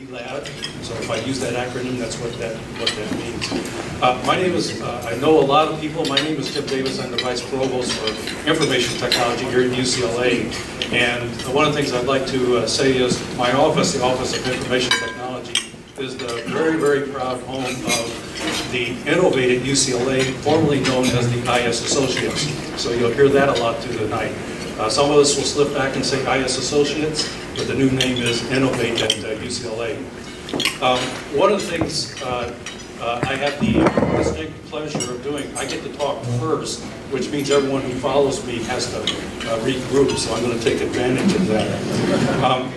ELAD. So if I use that acronym, that's what that means. My name is, I know a lot of people. My name is Tim Davis. I'm the Vice Provost for Information Technology here at UCLA. And one of the things I'd like to say is my office, the Office of Information Technology, is the very, very proud home of the Innovate at UCLA, formerly known as the IS Associates. So you'll hear that a lot through the night. Some of us will slip back and say IS Associates, but the new name is Innovate at UCLA. One of the things I have the distinct pleasure of doing, I get to talk first, which means everyone who follows me has to regroup, so I'm going to take advantage of that.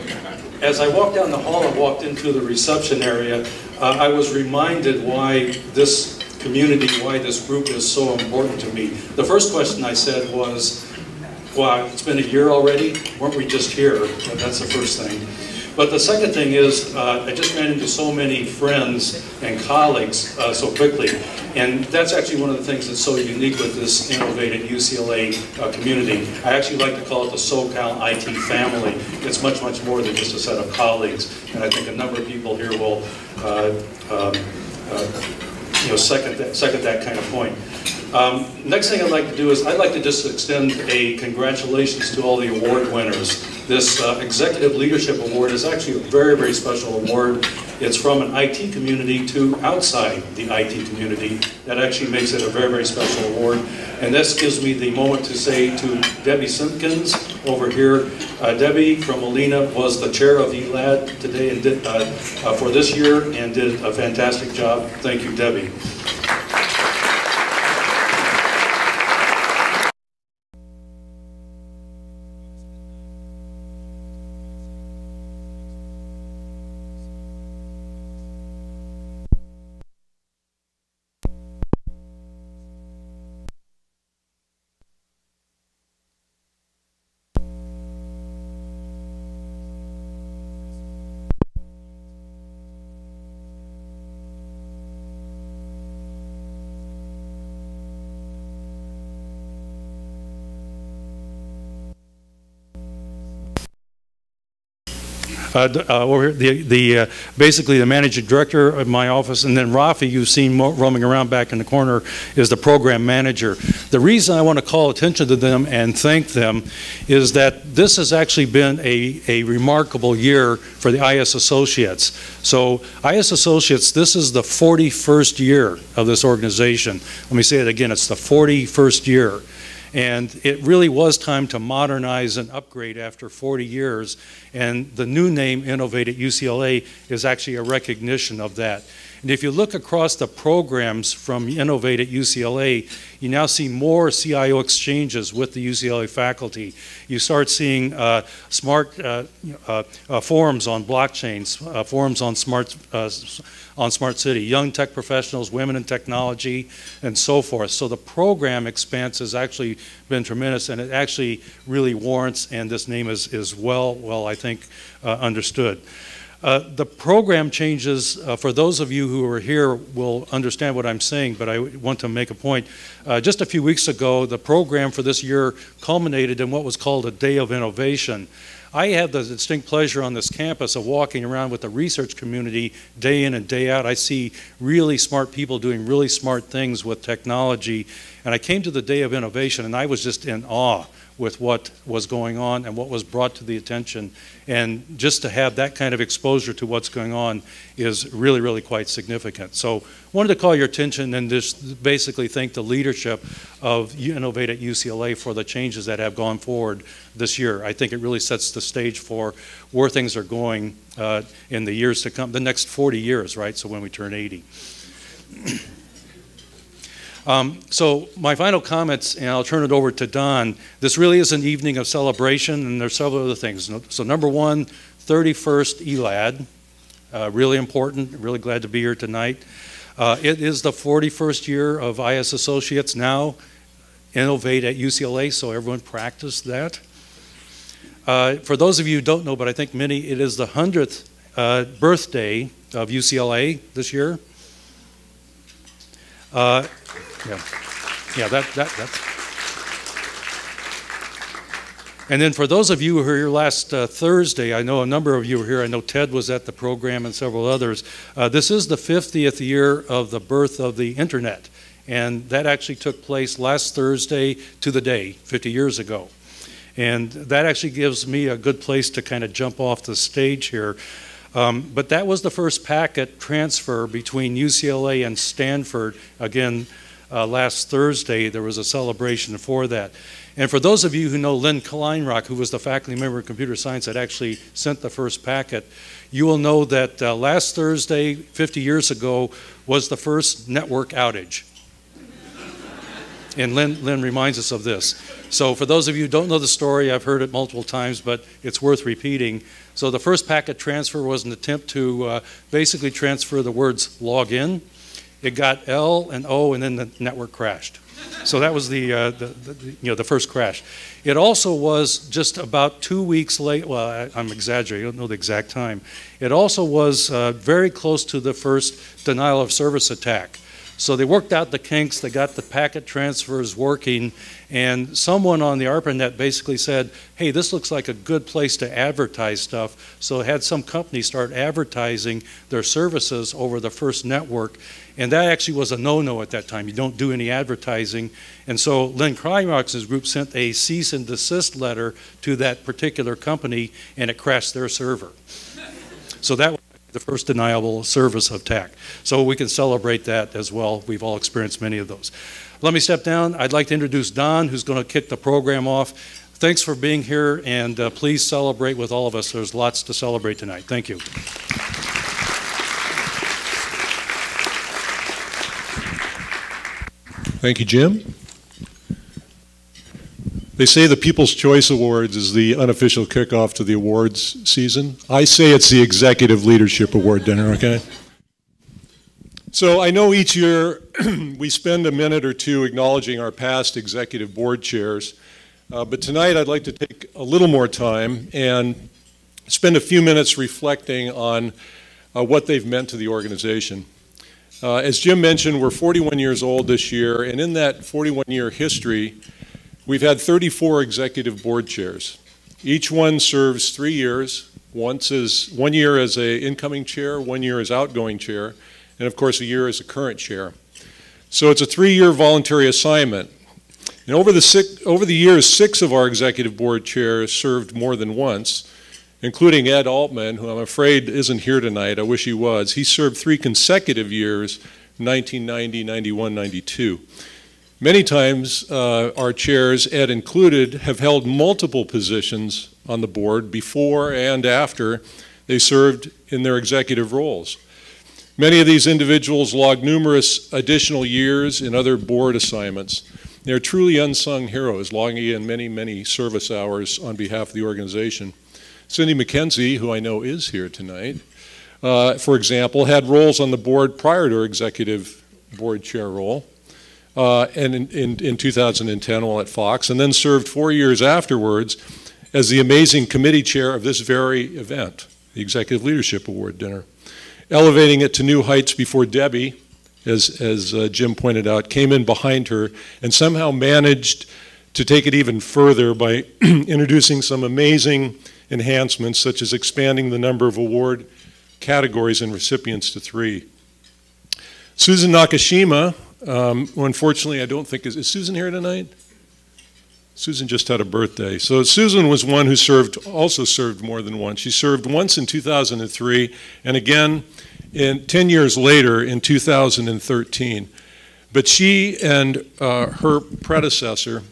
As I walked down the hall and walked into the reception area, I was reminded why this community, why this group is so important to me. The first question I said was, wow, it's been a year already? Weren't we just here? That's the first thing. But the second thing is, I just ran into so many friends and colleagues so quickly. And that's actually one of the things that's so unique with this Innovate at UCLA community. I actually like to call it the SoCal IT family. It's much, much more than just a set of colleagues. And I think a number of people here will second that kind of point. Next thing I'd like to do is I'd like to just extend a congratulations to all the award winners. This Executive Leadership Award is actually a very, very special award. It's from an IT community to outside the IT community. That actually makes it a very, very special award. And this gives me the moment to say to Debbie Simpkins over here, Debbie from Molina was the chair of ELAD today and did, for this year and did a fantastic job. Thank you, Debbie. Basically the managing director of my office, and then Rafi, you've seen roaming around back in the corner, is the program manager. The reason I want to call attention to them and thank them is that this has actually been a remarkable year for the IS Associates. So IS Associates, this is the 41st year of this organization. Let me say it again, it's the 41st year. And it really was time to modernize and upgrade after 40 years. And the new name, Innovate at UCLA, is actually a recognition of that. And if you look across the programs from Innovate at UCLA, you now see more CIO exchanges with the UCLA faculty. You start seeing smart forums on blockchains, forums on smart city, young tech professionals, women in technology, and so forth. So the program expanse has actually been tremendous, and it actually really warrants, and this name is well, I think, understood. The program changes, for those of you who are here will understand what I'm saying, but I want to make a point. Just a few weeks ago, the program for this year culminated in what was called a Day of Innovation. I had the distinct pleasure on this campus of walking around with the research community day in and day out. I see really smart people doing really smart things with technology. And I came to the Day of Innovation and I was just in awe with what was going on and what was brought to the attention. And just to have that kind of exposure to what's going on is really, really quite significant. So wanted to call your attention and just basically thank the leadership of Innovate at UCLA for the changes that have gone forward this year. I think it really sets the stage for where things are going in the years to come, the next 40 years, right? So when we turn 80. So my final comments, and I'll turn it over to Don. This really is an evening of celebration, and there's several other things. So number one, 31st ELAD, really important, really glad to be here tonight. It is the 41st year of IS Associates now, Innovate at UCLA, so everyone practice that. For those of you who don't know, but I think many, it is the 100th birthday of UCLA this year. Yeah, that's. And then for those of you who were here last Thursday, I know a number of you were here. I know Ted was at the program and several others. This is the 50th year of the birth of the internet. And that actually took place last Thursday to the day, 50 years ago. And that actually gives me a good place to kind of jump off the stage here. But that was the first packet transfer between UCLA and Stanford. Again, last Thursday, there was a celebration for that. And for those of you who know Lynn Kleinrock, who was the faculty member of computer science that actually sent the first packet, you will know that last Thursday, 50 years ago, was the first network outage. And Lynn reminds us of this. So for those of you who don't know the story, I've heard it multiple times, but it's worth repeating. So the first packet transfer was an attempt to basically transfer the words log in. It got L and O, and then the network crashed. So that was the first crash. It also was just about 2 weeks late. Well, I'm exaggerating. I don't know the exact time. It also was very close to the first denial of service attack. So they worked out the kinks. They got the packet transfers working, and someone on the ARPANET basically said, "Hey, this looks like a good place to advertise stuff." So it had some companies start advertising their services over the first network. And that actually was a no-no at that time. You don't do any advertising. And so Lynn Kleinrock's group sent a cease and desist letter to that particular company, and it crashed their server. So that was the first deniable service attack. So we can celebrate that as well. We've all experienced many of those. Let me step down. I'd like to introduce Don, who's going to kick the program off. Thanks for being here, and please celebrate with all of us. There's lots to celebrate tonight. Thank you. Thank you, Jim. They say the People's Choice Awards is the unofficial kickoff to the awards season. I say it's the Executive Leadership Award dinner, okay? So I know each year we spend a minute or two acknowledging our past executive board chairs, but tonight I'd like to take a little more time and spend a few minutes reflecting on what they've meant to the organization. As Jim mentioned, we're 41 years old this year, and in that 41-year history, we've had 34 executive board chairs. Each one serves 3 years, 1 year as an incoming chair, 1 year as outgoing chair, and of course a year as a current chair. So it's a 3-year voluntary assignment. And over the years, 6 of our executive board chairs served more than once, including Ed Altman, who I'm afraid isn't here tonight. I wish he was. He served 3 consecutive years, 1990, 91, 92. Many times, our chairs, Ed included, have held multiple positions on the board before and after they served in their executive roles. Many of these individuals logged numerous additional years in other board assignments. They're truly unsung heroes, logging in many, many service hours on behalf of the organization. Cindy McKenzie, who I know is here tonight, for example, had roles on the board prior to her executive board chair role, and in 2010 while at Fox, and then served 4 years afterwards as the amazing committee chair of this very event, the Executive Leadership Award dinner, elevating it to new heights before Debbie, as Jim pointed out, came in behind her and somehow managed to take it even further by introducing some amazing enhancements, such as expanding the number of award categories and recipients to 3. Susan Nakashima, who unfortunately I don't think is Susan here tonight? Susan just had a birthday. So Susan was one who also served more than once. She served once in 2003 and again 10 years later in 2013. But she and her predecessor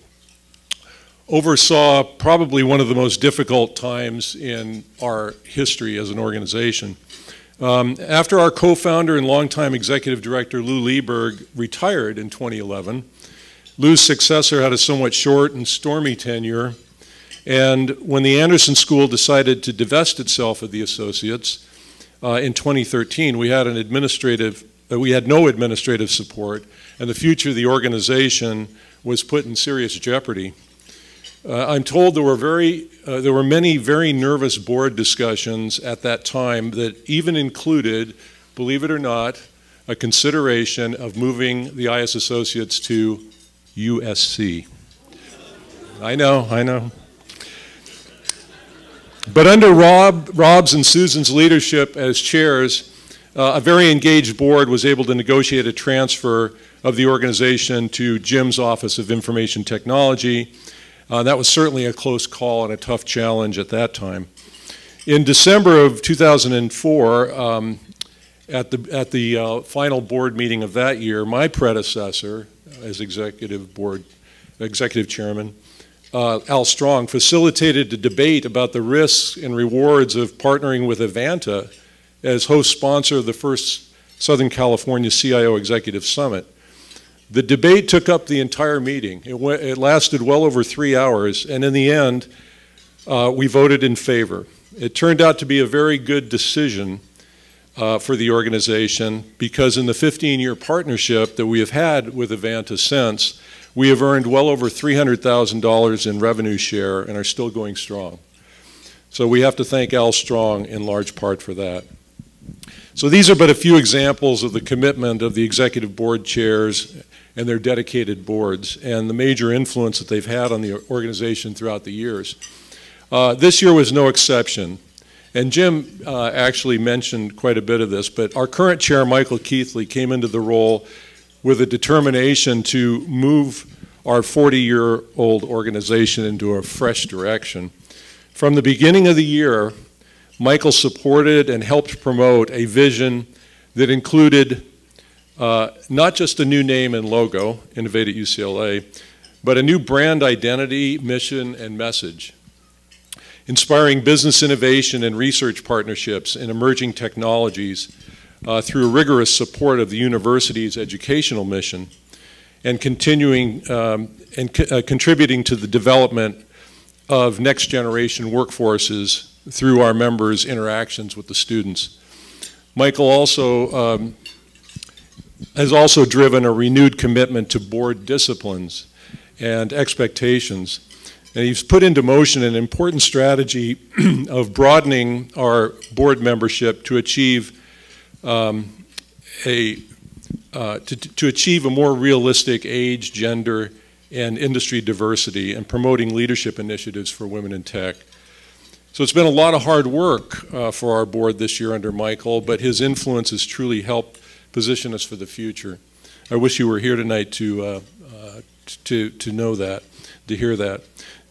oversaw probably one of the most difficult times in our history as an organization. After our co-founder and longtime executive director Lou Lieberg retired in 2011, Lou's successor had a somewhat short and stormy tenure, and when the Anderson School decided to divest itself of the associates in 2013, we had no administrative support, and the future of the organization was put in serious jeopardy. I'm told there were many very nervous board discussions at that time that even included, believe it or not, a consideration of moving the IS Associates to USC. I know. But under Rob's and Susan's leadership as chairs, a very engaged board was able to negotiate a transfer of the organization to Jim's Office of Information Technology. That was certainly a close call and a tough challenge at that time. In December of 2004, at the final board meeting of that year, my predecessor as executive chairman, Al Strong, facilitated a debate about the risks and rewards of partnering with Evanta as host sponsor of the first Southern California CIO Executive Summit. The debate took up the entire meeting. It lasted well over 3 hours, and in the end, we voted in favor. It turned out to be a very good decision for the organization because in the 15-year partnership that we have had with Evanta since, we have earned well over $300,000 in revenue share and are still going strong. So we have to thank Al Strong in large part for that. So these are but a few examples of the commitment of the executive board chairs and their dedicated boards and the major influence that they've had on the organization throughout the years. This year was no exception. And Jim actually mentioned quite a bit of this, but our current chair, Michael Keithley, came into the role with a determination to move our 40-year-old organization into a fresh direction. From the beginning of the year, Michael supported and helped promote a vision that included not just a new name and logo, Innovate at UCLA, but a new brand identity, mission, and message. Inspiring business innovation and research partnerships in emerging technologies through rigorous support of the university's educational mission and continuing and contributing to the development of next generation workforces through our members' interactions with the students. Michael also has also driven a renewed commitment to board disciplines and expectations. And he's put into motion an important strategy of broadening our board membership to achieve a more realistic age, gender, and industry diversity, and promoting leadership initiatives for women in tech. So it's been a lot of hard work for our board this year under Michael, but his influence has truly helped position us for the future. I wish you were here tonight to know that, to hear that.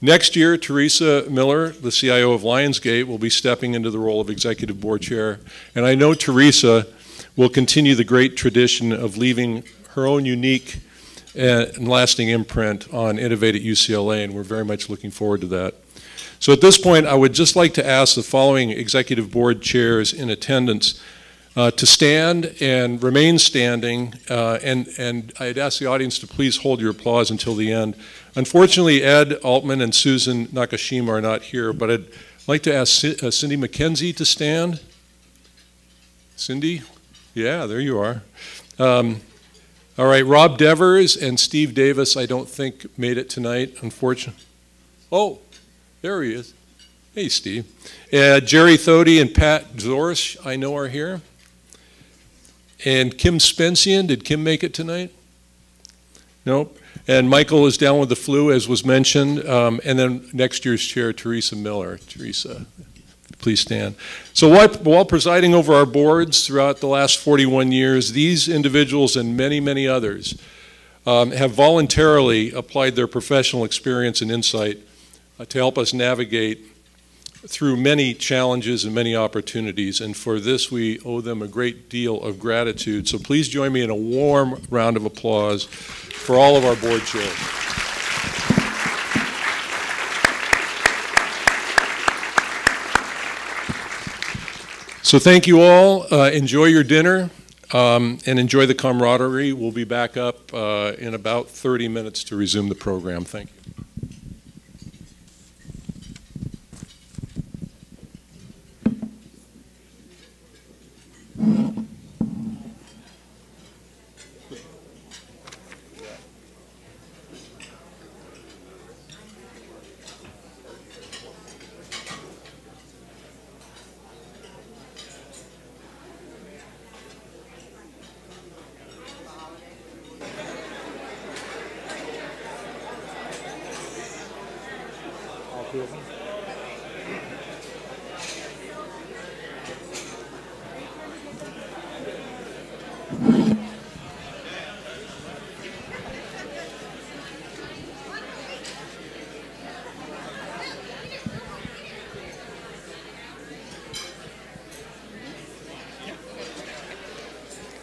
Next year, Teresa Miller, the CIO of Lionsgate, will be stepping into the role of executive board chair. And I know Teresa will continue the great tradition of leaving her own unique and lasting imprint on Innovate at UCLA, and we're very much looking forward to that. So at this point, I would just like to ask the following executive board chairs in attendance to stand and remain standing, and I'd ask the audience to please hold your applause until the end. Unfortunately, Ed Altman and Susan Nakashima are not here, but I'd like to ask Cindy McKenzie to stand. Cindy? Yeah, there you are. All right, Rob Devers and Steve Davis, I don't think made it tonight, unfortunately. Oh, there he is. Hey, Steve. Jerry Thody and Pat Zorsch, I know, are here. And Kim Spensian, did Kim make it tonight? Nope. And Michael is down with the flu, as was mentioned. And then next year's chair, Teresa Miller. Teresa, please stand. So while presiding over our boards throughout the last 41 years, these individuals and many, many others have voluntarily applied their professional experience and insight to help us navigate through many challenges and many opportunities, and for this we owe them a great deal of gratitude. So please join me in a warm round of applause for all of our board chairs. So thank you all. Enjoy your dinner and enjoy the camaraderie. We'll be back up in about 30 minutes to resume the program. Thank you.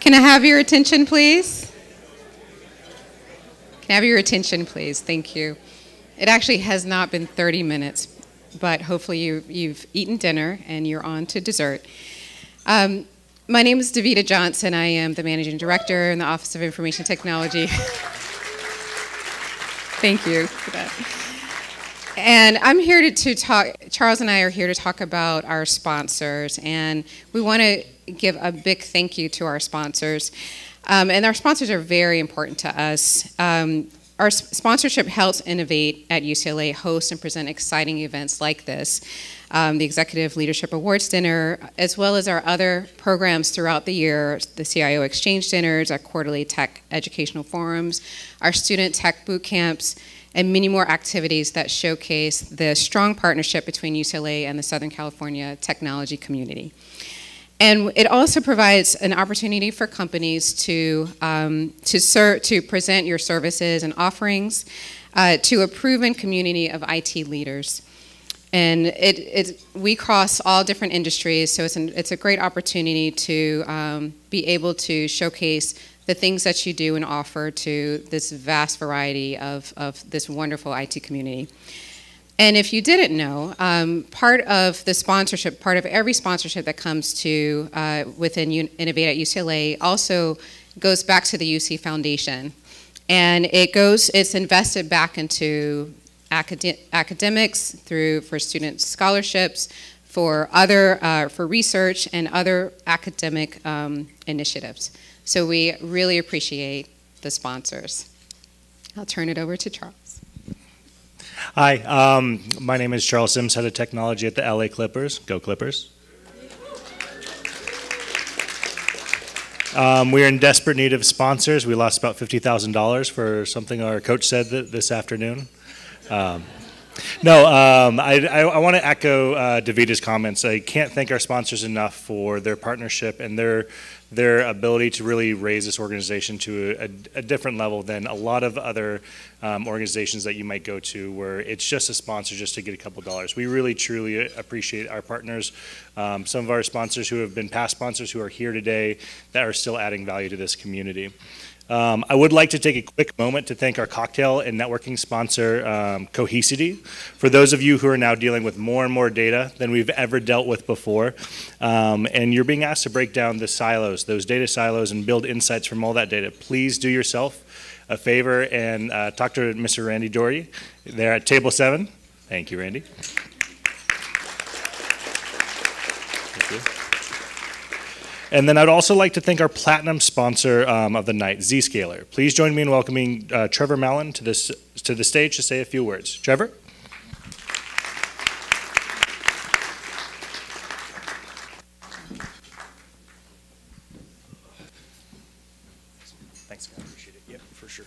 Can I have your attention, please? Can I have your attention, please? Thank you. It actually has not been 30 minutes, but hopefully you've eaten dinner and you're on to dessert. My name is Davita Johnson. I am the Managing Director in the Office of Information Technology. Thank you for that. And I'm here to talk, Charles and I are here to talk about our sponsors, and we want to give a big thank you to our sponsors. And our sponsors are very important to us. Our sponsorship helps Innovate at UCLA host and present exciting events like this, the Executive Leadership Awards Dinner, as well as our other programs throughout the year, the CIO Exchange Dinners, our quarterly tech educational forums, our student tech boot camps, and many more activities that showcase the strong partnership between UCLA and the Southern California technology community. And it also provides an opportunity for companies to present your services and offerings to a proven community of IT leaders. And we cross all different industries, so it's a great opportunity to be able to showcase the things that you do and offer to this vast variety of this wonderful IT community. And if you didn't know, part of the sponsorship, part of every sponsorship that comes to within Innovate at UCLA also goes back to the UC Foundation. And it's invested back into academics for student scholarships, for research and other academic initiatives. So we really appreciate the sponsors. I'll turn it over to Charles. Hi, my name is Charles Sims, Head of Technology at the LA Clippers. Go Clippers. We are in desperate need of sponsors. We lost about $50,000 for something our coach said this afternoon. I want to echo Davita's comments. I can't thank our sponsors enough for their partnership and their ability to really raise this organization to a different level than a lot of other organizations that you might go to where it's just a sponsor just to get a couple dollars. We really, truly appreciate our partners. Some of our sponsors who have been past sponsors who are here today that are still adding value to this community. I would like to take a quick moment to thank our cocktail and networking sponsor, Cohesity. For those of you who are now dealing with more and more data than we've ever dealt with before, and you're being asked to break down the silos, those data silos, and build insights from all that data, please do yourself a favor and talk to Mr. Randy Doherty there at table 7. Thank you, Randy. Thank you. And then I'd also like to thank our platinum sponsor of the night, Zscaler. Please join me in welcoming Trevor Mallon to the stage to say a few words. Trevor? Thanks, I appreciate it. Yeah, for sure.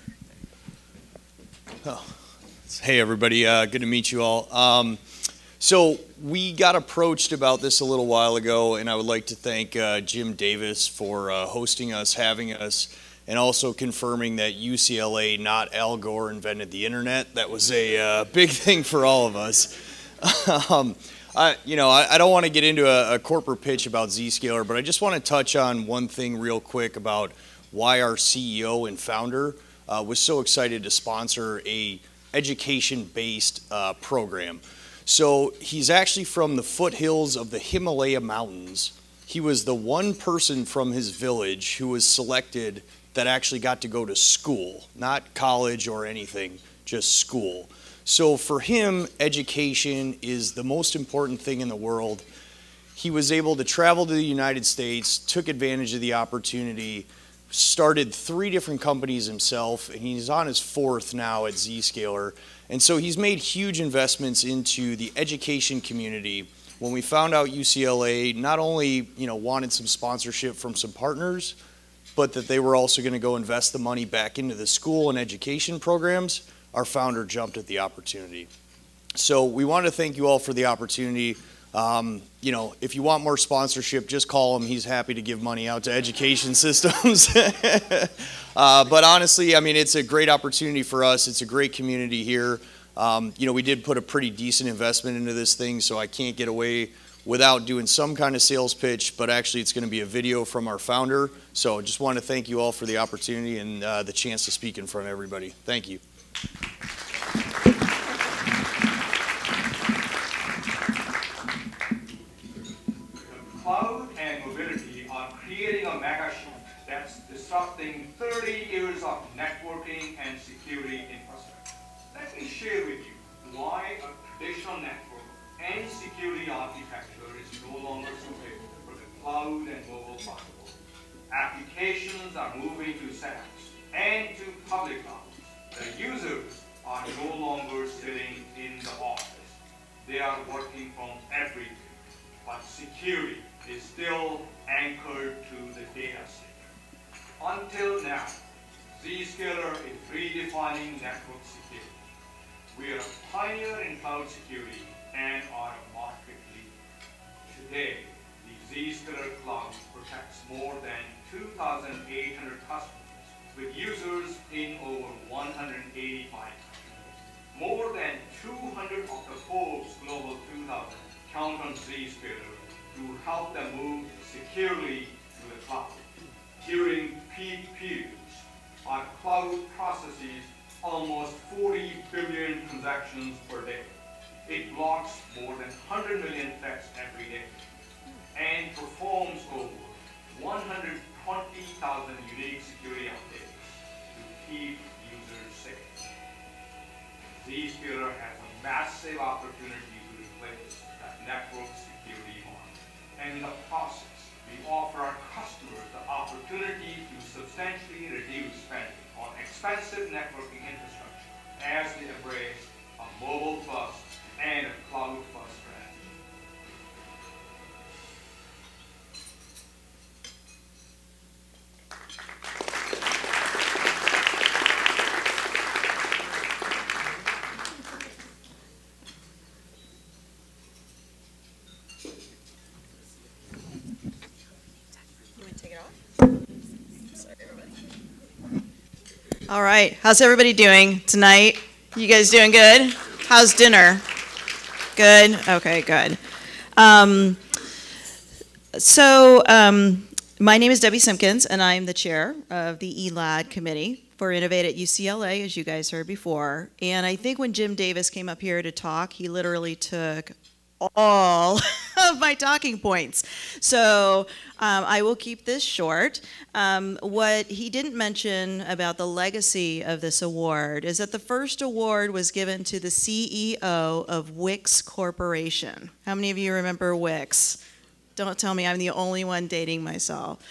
Oh, hey, everybody. Good to meet you all. So we got approached about this a little while ago, and I would like to thank Jim Davis for hosting us, having us, and also confirming that UCLA, not Al Gore, invented the internet. That was a big thing for all of us. I don't want to get into a corporate pitch about Zscaler, but I just want to touch on one thing real quick about why our CEO and founder was so excited to sponsor a education-based program. So he's actually from the foothills of the Himalaya Mountains. He was the one person from his village who was selected that actually got to go to school, not college or anything, just school. So for him, education is the most important thing in the world. He was able to travel to the United States, took advantage of the opportunity, started 3 different companies himself, and he's on his 4th now at Zscaler. And so he's made huge investments into the education community. When we found out UCLA not only wanted some sponsorship from some partners, but that they were also going to go invest the money back into the school and education programs, our founder jumped at the opportunity. So we want to thank you all for the opportunity. If you want more sponsorship, just call him. He's happy to give money out to education systems. But honestly, I mean, it's a great opportunity for us. It's a great community here. We did put a pretty decent investment into this thing, so I can't get away without doing some kind of sales pitch, but actually it's going to be a video from our founder. So just want to thank you all for the opportunity and the chance to speak in front of everybody. Thank you. Cloud and mobility are creating a mega shift that's disrupting 30 years of networking and security infrastructure. Let me share with you why a traditional network and security architecture is no longer suited for the cloud and mobile platform. Applications are moving to SaaS and to public clouds. The users are no longer sitting in the office. They are working from everywhere. But security is still anchored to the data center. Until now, Zscaler is redefining network security. We are a pioneer in cloud security and are a market leader. Today, the Zscaler Cloud protects more than 2,800 customers with users in over 185 countries. More than 200 of the Forbes Global 2000 count on Zscaler to help them move securely to the cloud. During peak periods, our cloud processes almost 40 billion transactions per day. It blocks more than 100 million threats every day and performs over 120,000 unique security updates to keep users safe. Zscaler has a massive opportunity to replace that network security market. And in the process, we offer our customers the opportunity to substantially reduce spending on expensive networking infrastructure as they embrace a mobile-first and a cloud-first strategy. All right, how's everybody doing tonight? You guys doing good? How's dinner? Good? Okay, good. My name is Debbie Simpkins, and I'm the chair of the ELAD committee for Innovate at UCLA, as you guys heard before. And I think when Jim Davis came up here to talk, he literally took all of my talking points. So I will keep this short. What he didn't mention about the legacy of this award is that the first award was given to the CEO of Wix Corporation. How many of you remember Wix? Don't tell me I'm the only one dating myself.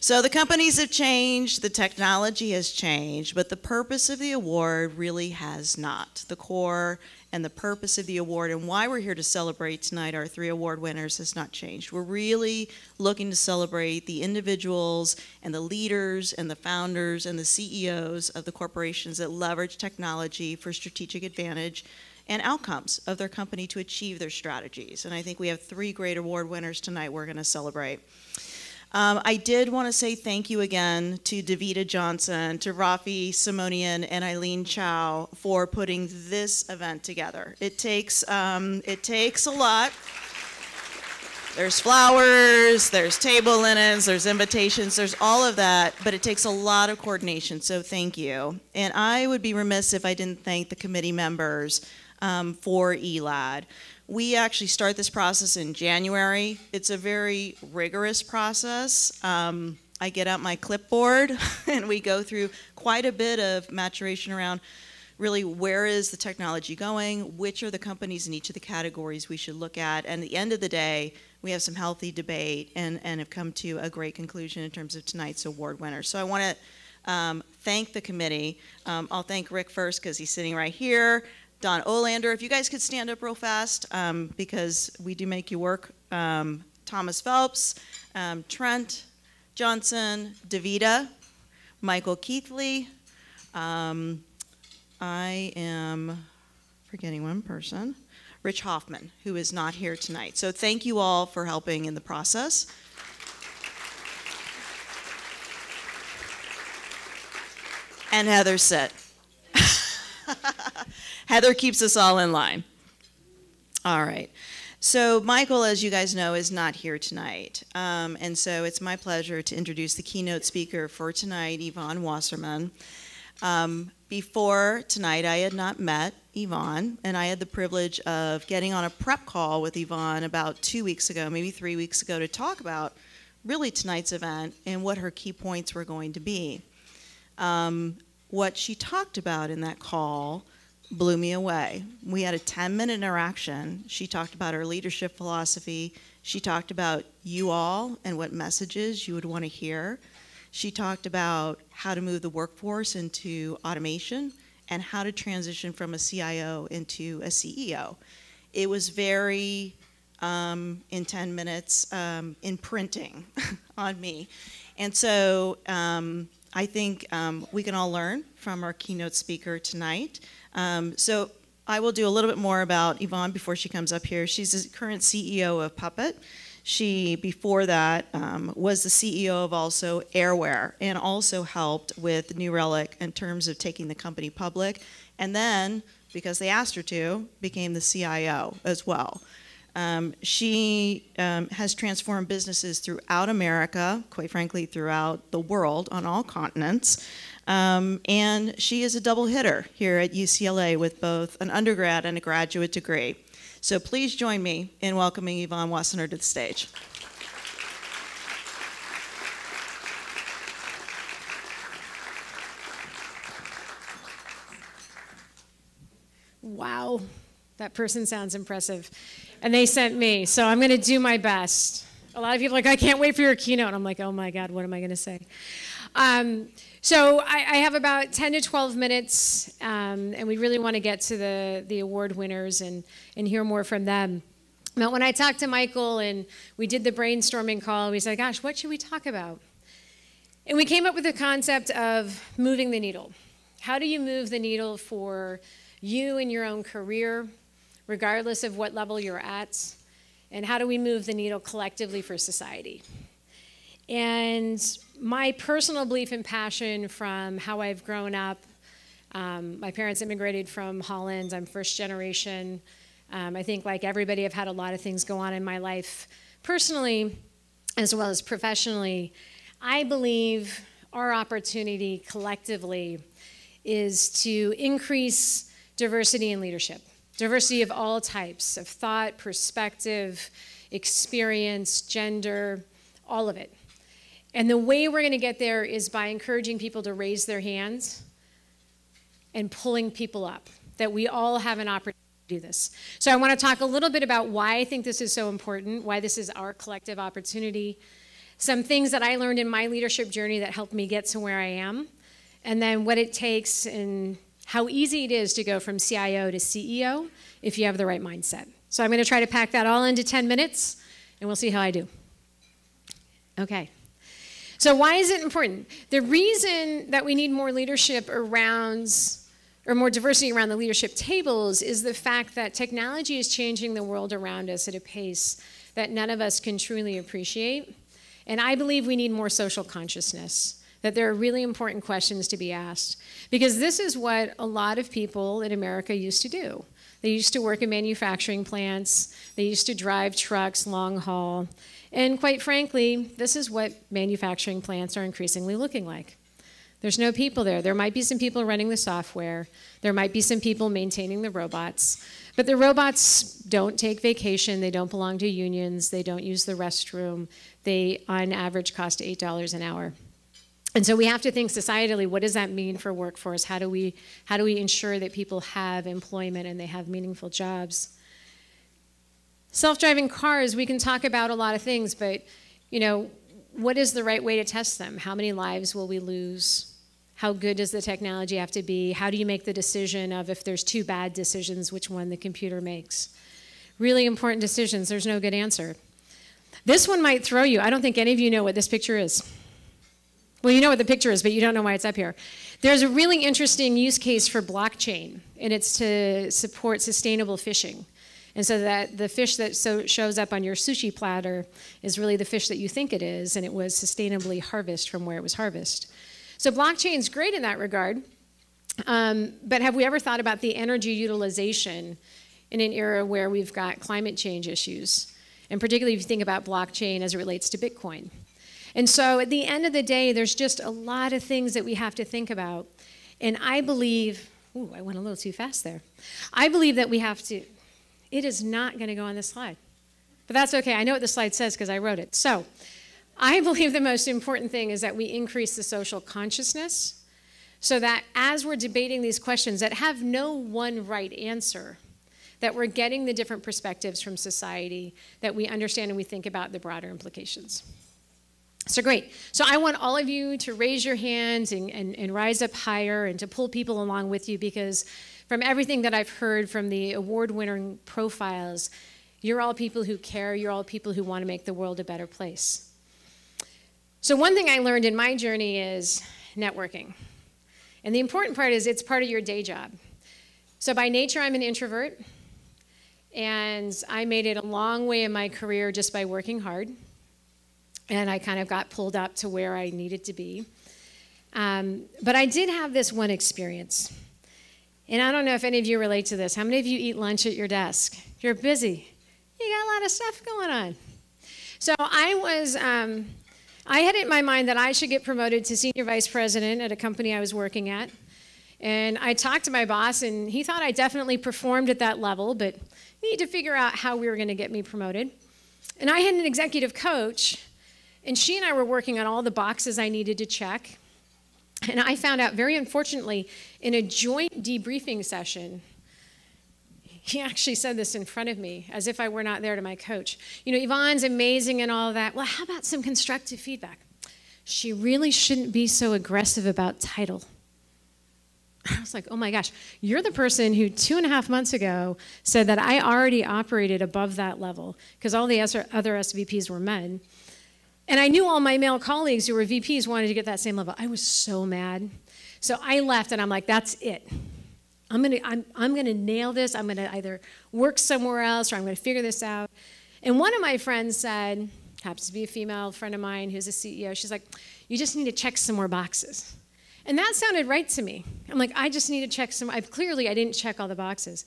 So the companies have changed, the technology has changed, but the purpose of the award really has not. The core and the purpose of the award and why we're here to celebrate tonight our 3 award winners has not changed. We're really looking to celebrate the individuals and the leaders and the founders and the CEOs of the corporations that leverage technology for strategic advantage and outcomes of their company to achieve their strategies. And I think we have 3 great award winners tonight we're going to celebrate. I did want to say thank you again to Davida Johnson, to Rafi Simonian, and Eileen Chow for putting this event together. It takes a lot. There's flowers, there's table linens, there's invitations, there's all of that, but it takes a lot of coordination, so thank you. And I would be remiss if I didn't thank the committee members for ELAD. We actually start this process in January. It's a very rigorous process. I get out my clipboard and we go through quite a bit of maturation around really where is the technology going, which are the companies in each of the categories we should look at, and at the end of the day, we have some healthy debate and have come to a great conclusion in terms of tonight's award winner. So I want to thank the committee. I'll thank Rick first because he's sitting right here. Don Olander, if you guys could stand up real fast, because we do make you work. Thomas Phelps, Trent Johnson, Davida, Michael Keithley. I am forgetting one person. Rich Hoffman, who is not here tonight. So thank you all for helping in the process. And Heather sit. Heather keeps us all in line. All right. So Michael, as you guys know, is not here tonight. And so it's my pleasure to introduce the keynote speaker for tonight, Yvonne Wassenaar. Before tonight, I had not met Yvonne, and I had the privilege of getting on a prep call with Yvonne about 2 weeks ago, maybe 3 weeks ago, to talk about really tonight's event and what her key points were going to be. What she talked about in that call blew me away. We had a 10-minute interaction. She talked about her leadership philosophy. She talked about you all and what messages you would want to hear. She talked about how to move the workforce into automation and how to transition from a CIO into a CEO. It was very, in 10 minutes, imprinting on me. And so I think we can all learn from our keynote speaker tonight. So I will do a little bit more about Yvonne before she comes up here. She's the current CEO of Puppet. She, before that, was the CEO of also Airware and also helped with New Relic in terms of taking the company public. And then, because they asked her to, became the CIO as well. She has transformed businesses throughout America, quite frankly, throughout the world on all continents. And she is a double hitter here at UCLA with both an undergrad and a graduate degree. So please join me in welcoming Yvonne Wassenaar to the stage. Wow, that person sounds impressive. And they sent me, so I'm going to do my best. A lot of people are like, I can't wait for your keynote. I'm like, oh my God, what am I going to say? So I have about 10 to 12 minutes, and we really want to get to the award winners and hear more from them. But when I talked to Michael and we did the brainstorming call, we said, gosh, what should we talk about? And we came up with the concept of moving the needle. How do you move the needle for you in your own career, regardless of what level you're at? And how do we move the needle collectively for society? And my personal belief and passion from how I've grown up, my parents immigrated from Holland. I'm first generation. I think like everybody, I've had a lot of things go on in my life personally as well as professionally. I believe our opportunity collectively is to increase diversity in leadership. Diversity of all types, of thought, perspective, experience, gender, all of it. And the way we're going to get there is by encouraging people to raise their hands and pulling people up, that we all have an opportunity to do this. So I want to talk a little bit about why I think this is so important, why this is our collective opportunity, some things that I learned in my leadership journey that helped me get to where I am, and then what it takes and how easy it is to go from CIO to CEO if you have the right mindset. So I'm going to try to pack that all into 10 minutes, and we'll see how I do. Okay. So why is it important? The reason that we need more leadership around, or more diversity around the leadership tables, is the fact that technology is changing the world around us at a pace that none of us can truly appreciate. And I believe we need more social consciousness, that there are really important questions to be asked. Because this is what a lot of people in America used to do. They used to work in manufacturing plants. They used to drive trucks long haul. And quite frankly, this is what manufacturing plants are increasingly looking like. There's no people there. There might be some people running the software. There might be some people maintaining the robots. But the robots don't take vacation. They don't belong to unions. They don't use the restroom. They, on average, cost $8 an hour. And so we have to think societally, what does that mean for workforce? How do we ensure that people have employment and they have meaningful jobs? Self-driving cars, we can talk about a lot of things, but what is the right way to test them? How many lives will we lose? How good does the technology have to be? How do you make the decision of if there's two bad decisions, which one the computer makes? Really important decisions. There's no good answer. This one might throw you. I don't think any of you know what this picture is. Well, you know what the picture is, but you don't know why it's up here. There's a really interesting use case for blockchain, and it's to support sustainable fishing. And so that the fish that shows up on your sushi platter is really the fish that you think it is, and it was sustainably harvested from where it was harvested. So blockchain's great in that regard, but have we ever thought about the energy utilization in an era where we've got climate change issues, and particularly if you think about blockchain as it relates to Bitcoin. And so at the end of the day, there's just a lot of things that we have to think about. And I believe, ooh, I went a little too fast there. I believe that we have to, it is not going to go on this slide. But that's okay. I know what the slide says because I wrote it. So I believe the most important thing is that we increase the social consciousness so that as we're debating these questions that have no one right answer, that we're getting the different perspectives from society, that we understand and we think about the broader implications. So great. So I want all of you to raise your hands and rise up higher and to pull people along with you, because from everything that I've heard from the award-winning profiles, you're all people who care. You're all people who want to make the world a better place. So one thing I learned in my journey is networking. And the important part is it's part of your day job. So by nature, I'm an introvert. And I made it a long way in my career just by working hard. And I kind of got pulled up to where I needed to be. But I did have this one experience. And I don't know if any of you relate to this. How many of you eat lunch at your desk? You're busy. You got a lot of stuff going on. So I had it in my mind that I should get promoted to senior vice president at a company I was working at. And I talked to my boss, and he thought I definitely performed at that level, but we need to figure out how we were going to get me promoted. And I had an executive coach, and she and I were working on all the boxes I needed to check. And I found out, very unfortunately, in a joint debriefing session, he actually said this in front of me, as if I were not there, to my coach. You know, Yvonne's amazing and all that. Well, how about some constructive feedback? She really shouldn't be so aggressive about title. I was like, oh my gosh, you're the person who 2.5 months ago said that I already operated above that level because all the other SVPs were men. And I knew all my male colleagues who were VPs wanted to get that same level. I was so mad. So I left, and I'm like, that's it. I'm gonna nail this. I'm gonna either work somewhere else or I'm gonna figure this out. And one of my friends said, happens to be a female friend of mine who's a CEO, she's like, you just need to check some more boxes. And that sounded right to me. I'm like, I just need to check some, clearly I didn't check all the boxes.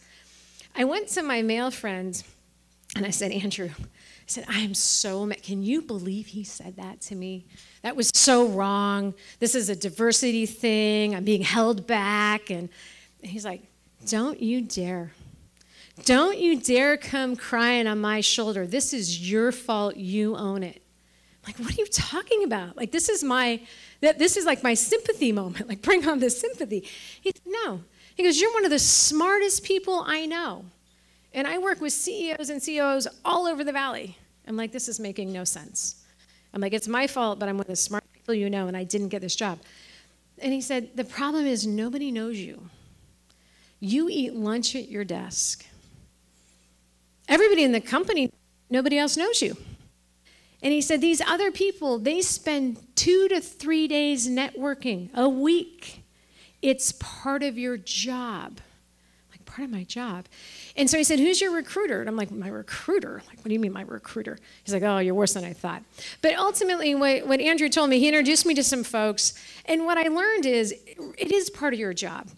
I went to my male friend and I said, Andrew, I said, I am so mad. Can you believe he said that to me? That was so wrong. This is a diversity thing. I'm being held back. And he's like, don't you dare. Don't you dare come crying on my shoulder. This is your fault. You own it. I'm like, what are you talking about? Like, this is like my sympathy moment. Like, bring on this sympathy. He said, no. He goes, you're one of the smartest people I know. And I work with CEOs and COOs all over the valley. I'm like, this is making no sense. I'm like, it's my fault, but I'm one of the smart people you know, and I didn't get this job. And he said, the problem is nobody knows you. You eat lunch at your desk. Everybody in the company, nobody else knows you. And he said, these other people, they spend 2 to 3 days networking a week. It's part of your job. I'm like, part of my job? And so he said, who's your recruiter? And I'm like, my recruiter? Like, what do you mean my recruiter? He's like, oh, you're worse than I thought. But ultimately, what Andrew told me, he introduced me to some folks. And what I learned is, it is part of your job.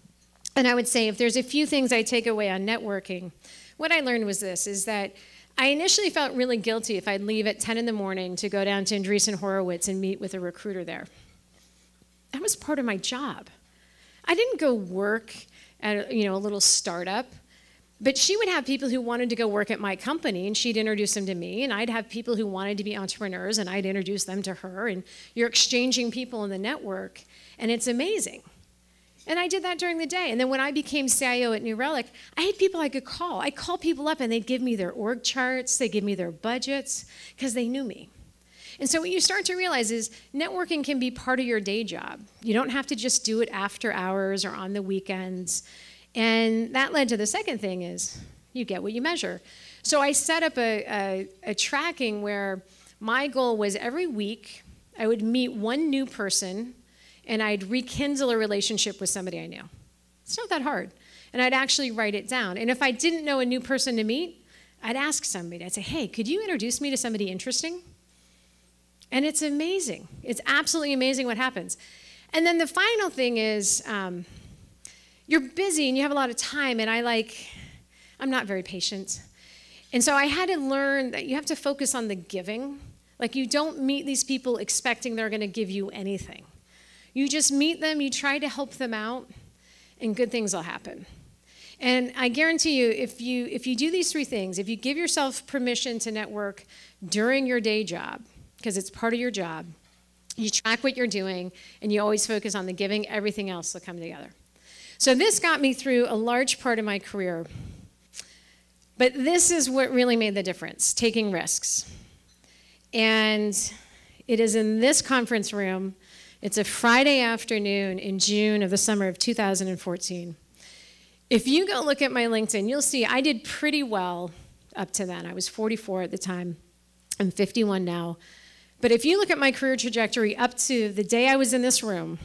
And I would say, if there's a few things I take away on networking, what I learned was this, is that I initially felt really guilty if I'd leave at 10 in the morning to go down to Andreessen Horowitz and meet with a recruiter there. That was part of my job. I didn't go work at a little startup, but she would have people who wanted to go work at my company, and she'd introduce them to me, and I'd have people who wanted to be entrepreneurs, and I'd introduce them to her, and you're exchanging people in the network, and it's amazing. And I did that during the day. And then when I became CIO at New Relic, I had people I could call. I'd call people up and they'd give me their org charts, they'd give me their budgets, because they knew me. And so what you start to realize is networking can be part of your day job. You don't have to just do it after hours or on the weekends. And that led to the second thing is you get what you measure. So I set up a tracking where my goal was every week I would meet one new person and I'd rekindle a relationship with somebody I knew. It's not that hard. And I'd actually write it down. And if I didn't know a new person to meet, I'd ask somebody. I'd say, hey, could you introduce me to somebody interesting? And it's amazing. It's absolutely amazing what happens. And then the final thing is you're busy and you have a lot of time, and I I'm not very patient. And so I had to learn that you have to focus on the giving. Like, you don't meet these people expecting they're going to give you anything. You just meet them, you try to help them out, and good things will happen. And I guarantee you, if you do these three things, if you give yourself permission to network during your day job, because it's part of your job, you track what you're doing, and you always focus on the giving, everything else will come together. So this got me through a large part of my career. But this is what really made the difference, taking risks. And it is in this conference room. It's a Friday afternoon in June of the summer of 2014. If you go look at my LinkedIn, you'll see I did pretty well up to then. I was 44 at the time. I'm 51 now. But if you look at my career trajectory up to the day I was in this room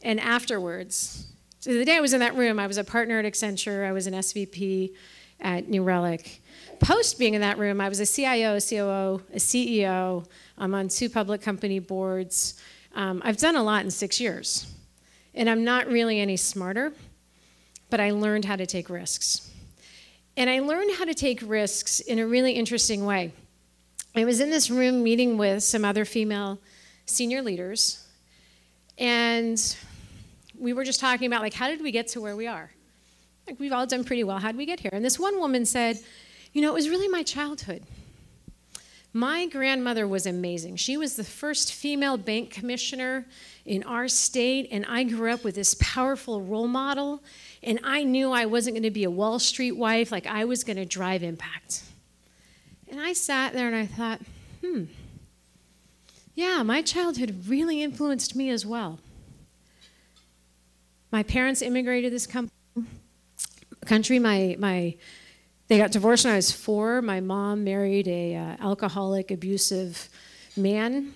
and afterwards, so the day I was in that room, I was a partner at Accenture, I was an SVP at New Relic. Post being in that room, I was a CIO, a COO, a CEO. I'm on 2 public company boards. I've done a lot in 6 years. And I'm not really any smarter, but I learned how to take risks. And I learned how to take risks in a really interesting way. I was in this room meeting with some other female senior leaders, and we were just talking about, like, how did we get to where we are? Like, we've all done pretty well. How did we get here? And this one woman said, you know, it was really my childhood. My grandmother was amazing. She was the first female bank commissioner in our state, and I grew up with this powerful role model, and I knew I wasn't going to be a Wall Street wife, like I was going to drive impact. And I sat there and I thought, yeah, my childhood really influenced me as well. My parents immigrated to this country. They got divorced when I was 4. My mom married a alcoholic, abusive man.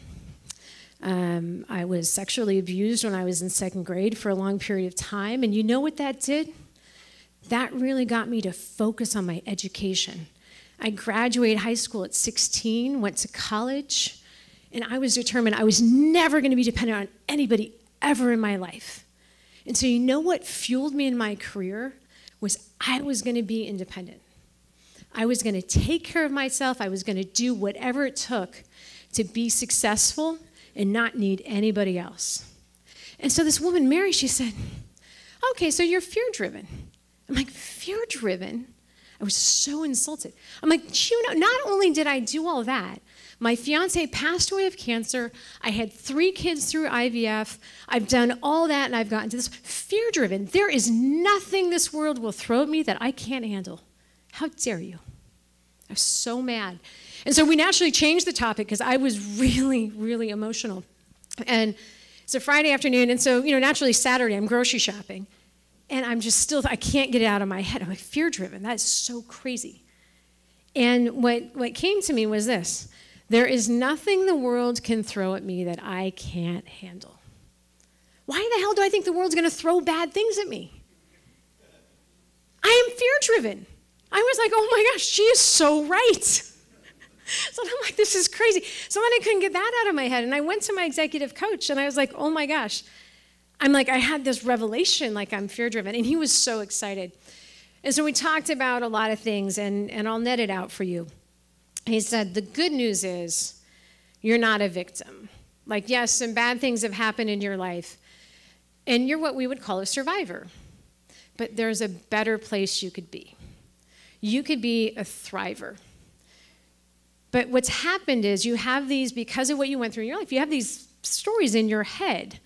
I was sexually abused when I was in 2nd grade for a long period of time. And you know what that did? That really got me to focus on my education. I graduated high school at 16, went to college, and I was determined I was never going to be dependent on anybody ever in my life. And so you know what fueled me in my career was I was going to be independent. I was going to take care of myself. I was going to do whatever it took to be successful and not need anybody else. And so this woman, Mary, she said, okay, so you're fear-driven. I'm like, fear-driven? I was so insulted. I'm like, you know, not only did I do all that, my fiance passed away of cancer. I had 3 kids through IVF. I've done all that, and I've gotten to this. Fear-driven. There is nothing this world will throw at me that I can't handle. How dare you? I was so mad. And so we naturally changed the topic because I was really, really emotional. And it's a Friday afternoon, and so, you know, naturally Saturday I'm grocery shopping. And I'm just still, I can't get it out of my head. I'm like, fear-driven. That is so crazy. And what came to me was this. There is nothing the world can throw at me that I can't handle. Why the hell do I think the world's going to throw bad things at me? I am fear-driven. I was like, oh my gosh, she is so right. So I'm like, this is crazy. So then I couldn't get that out of my head. And I went to my executive coach, and I was like, oh my gosh. I'm like, I had this revelation, like I'm fear-driven. And he was so excited. And so we talked about a lot of things, and I'll net it out for you. He said, the good news is you're not a victim. Like, yes, some bad things have happened in your life, and you're what we would call a survivor. But there's a better place you could be. You could be a thriver. But what's happened is you have these, because of what you went through in your life, you have these stories in your head.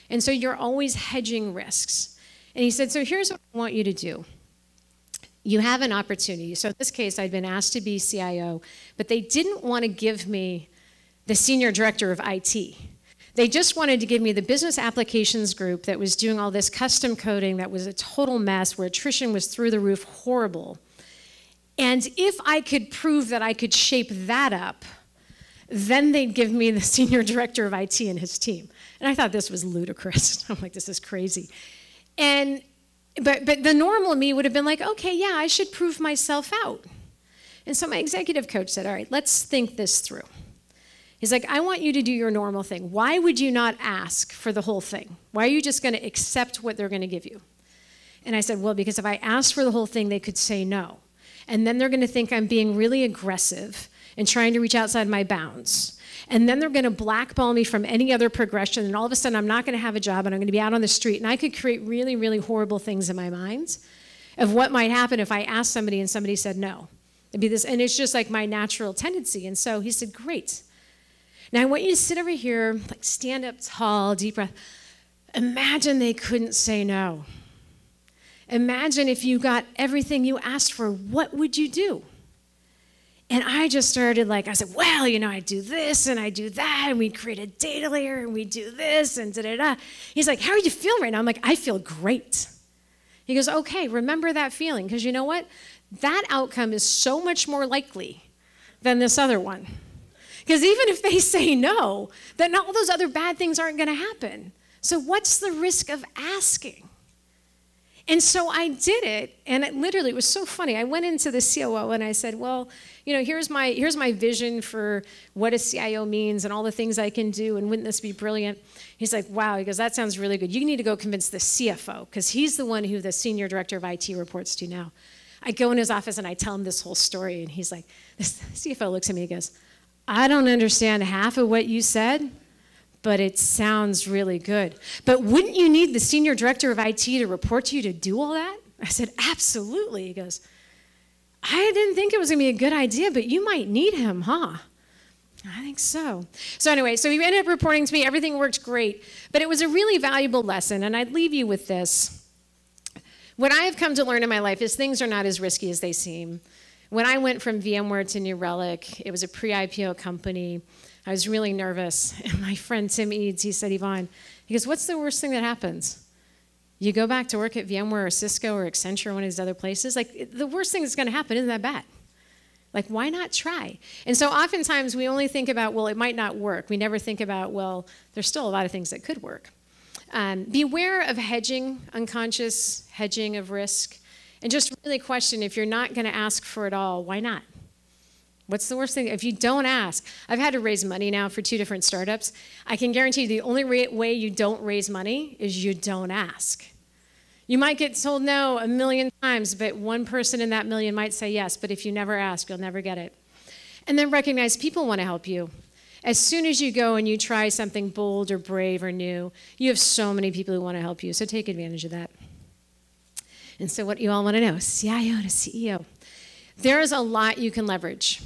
And so you're always hedging risks. And he said, so here's what I want you to do. You have an opportunity. So in this case, I'd been asked to be CIO, but they didn't want to give me the senior director of IT. They just wanted to give me the business applications group that was doing all this custom coding that was a total mess, where attrition was through the roof, horrible. And if I could prove that I could shape that up, then they'd give me the senior director of IT and his team. And I thought this was ludicrous. I'm like, this is crazy. But the normal me would have been like, okay, yeah, I should prove myself out. And so my executive coach said, all right, let's think this through. He's like, I want you to do your normal thing. Why would you not ask for the whole thing? Why are you just going to accept what they're going to give you? And I said, well, because if I asked for the whole thing, they could say no. And then they're going to think I'm being really aggressive and trying to reach outside my bounds. And then they're going to blackball me from any other progression, and all of a sudden I'm not going to have a job, and I'm going to be out on the street, and I could create really, really horrible things in my mind of what might happen if I asked somebody and somebody said no. It'd be this, and it's just like my natural tendency. And so he said, great. Now I want you to sit over here, like stand up tall, deep breath. Imagine they couldn't say no. Imagine if you got everything you asked for, what would you do? And I just started I said, well, I do this and I do that, and we create a data layer and we do this and da-da-da. He's like, how are you feeling right now? I'm like, I feel great. He goes, okay, remember that feeling, because you know what? That outcome is so much more likely than this other one. Because even if they say no, then all those other bad things aren't going to happen. So what's the risk of asking? And so I did it, and it was so funny. I went into the COO and I said, well, here's my vision for what a CIO means and all the things I can do, and wouldn't this be brilliant? He's like, wow. He goes, that sounds really good. You need to go convince the CFO, because he's the one who the senior director of IT reports to now. I go in his office and I tell him this whole story, and he's like, the CFO looks at me and goes, I don't understand half of what you said, but it sounds really good. But wouldn't you need the senior director of IT to report to you to do all that? I said, absolutely. He goes, I didn't think it was going to be a good idea, but you might need him, huh? I think so. So anyway, so he ended up reporting to me. Everything worked great. But it was a really valuable lesson, and I'd leave you with this. What I have come to learn in my life is things are not as risky as they seem. When I went from VMware to New Relic, it was a pre-IPO company. I was really nervous. And my friend Tim Eads, he said, Yvonne, he goes, what's the worst thing that happens? You go back to work at VMware or Cisco or Accenture or one of these other places? The worst thing that's going to happen isn't that bad. Why not try? And so oftentimes we only think about, well, it might not work. We never think about, well, there's still a lot of things that could work. Beware of hedging, unconscious hedging of risk. And just really question, if you're not going to ask for it all, why not? What's the worst thing? If you don't ask, I've had to raise money now for 2 different startups. I can guarantee you the only way you don't raise money is you don't ask. You might get told no 1,000,000 times, but one person in that million might say yes. But if you never ask, you'll never get it. And then recognize people want to help you. As soon as you go and you try something bold or brave or new, you have so many people who want to help you. So take advantage of that. And so what you all want to know, CIO to CEO. There is a lot you can leverage.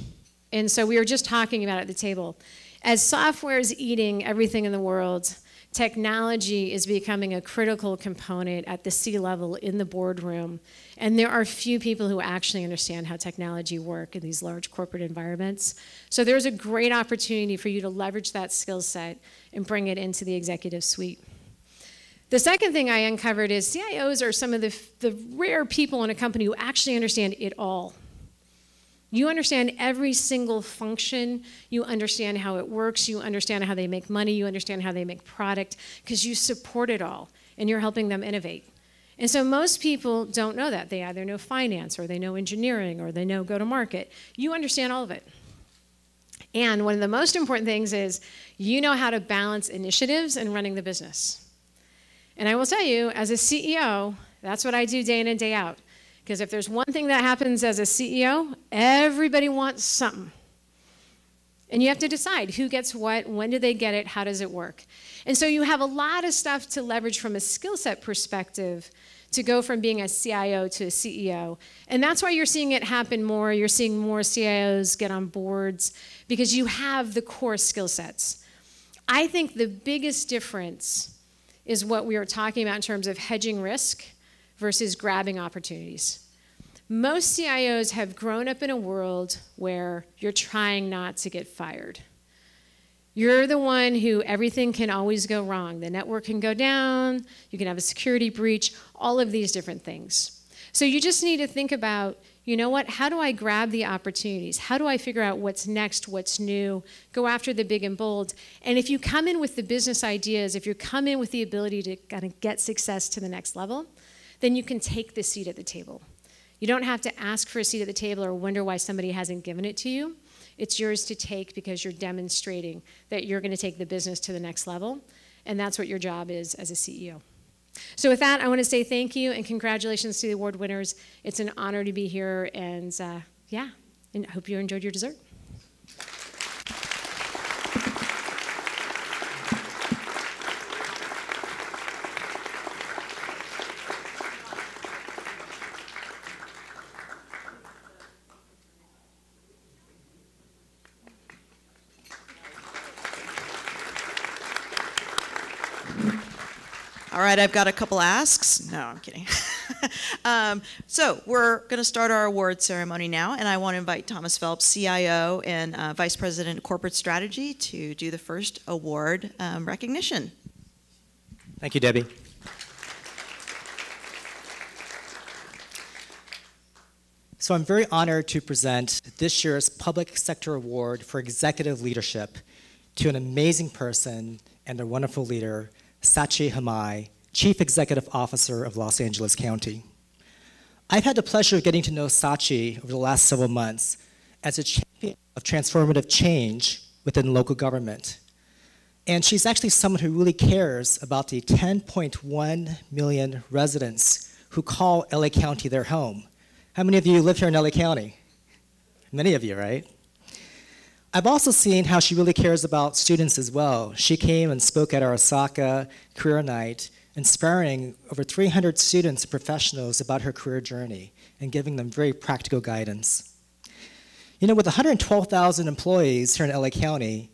And so we were just talking about it at the table. As software is eating everything in the world, technology is becoming a critical component at the C-level in the boardroom. And there are few people who actually understand how technology works in these large corporate environments. So there's a great opportunity for you to leverage that skill set and bring it into the executive suite. The second thing I uncovered is CIOs are some of the rare people in a company who actually understand it all. You understand every single function, you understand how it works, you understand how they make money, you understand how they make product, because you support it all, and you're helping them innovate. And so most people don't know that. They either know finance, or they know engineering, or they know go-to-market. You understand all of it. And one of the most important things is you know how to balance initiatives and running the business. And I will tell you, as a CEO, that's what I do day in and day out. Because if there's one thing that happens as a CEO, everybody wants something. And you have to decide who gets what, when do they get it, how does it work. And so you have a lot of stuff to leverage from a skill set perspective to go from being a CIO to a CEO. And that's why you're seeing it happen more. You're seeing more CIOs get on boards because you have the core skill sets. I think the biggest difference is what we were talking about in terms of hedging risk versus grabbing opportunities. Most CIOs have grown up in a world where you're trying not to get fired. You're the one who everything can always go wrong. The network can go down, you can have a security breach, all of these different things. So you just need to think about, you know what, how do I grab the opportunities? How do I figure out what's next, what's new, go after the big and bold? And if you come in with the business ideas, if you come in with the ability to kind of get success to the next level, then you can take the seat at the table. You don't have to ask for a seat at the table or wonder why somebody hasn't given it to you. It's yours to take because you're demonstrating that you're going to take the business to the next level, and that's what your job is as a CEO. So with that, I want to say thank you and congratulations to the award winners. It's an honor to be here, and yeah, and I hope you enjoyed your dessert. All right, I've got a couple asks. No, I'm kidding. So we're going to start our award ceremony now, and I want to invite Thomas Phelps, CIO and Vice President of Corporate Strategy, to do the first award recognition. Thank you, Debbie. So I'm very honored to present this year's Public Sector Award for Executive Leadership to an amazing person and a wonderful leader, Sachi Hamai, Chief Executive Officer of Los Angeles County. I've had the pleasure of getting to know Sachi over the last several months as a champion of transformative change within local government. And she's actually someone who really cares about the 10.1 million residents who call LA County their home. How many of you live here in LA County? Many of you, right? I've also seen how she really cares about students as well. She came and spoke at our Osaka Career Night, inspiring over 300 students and professionals about her career journey and giving them very practical guidance. You know, with 112,000 employees here in LA County,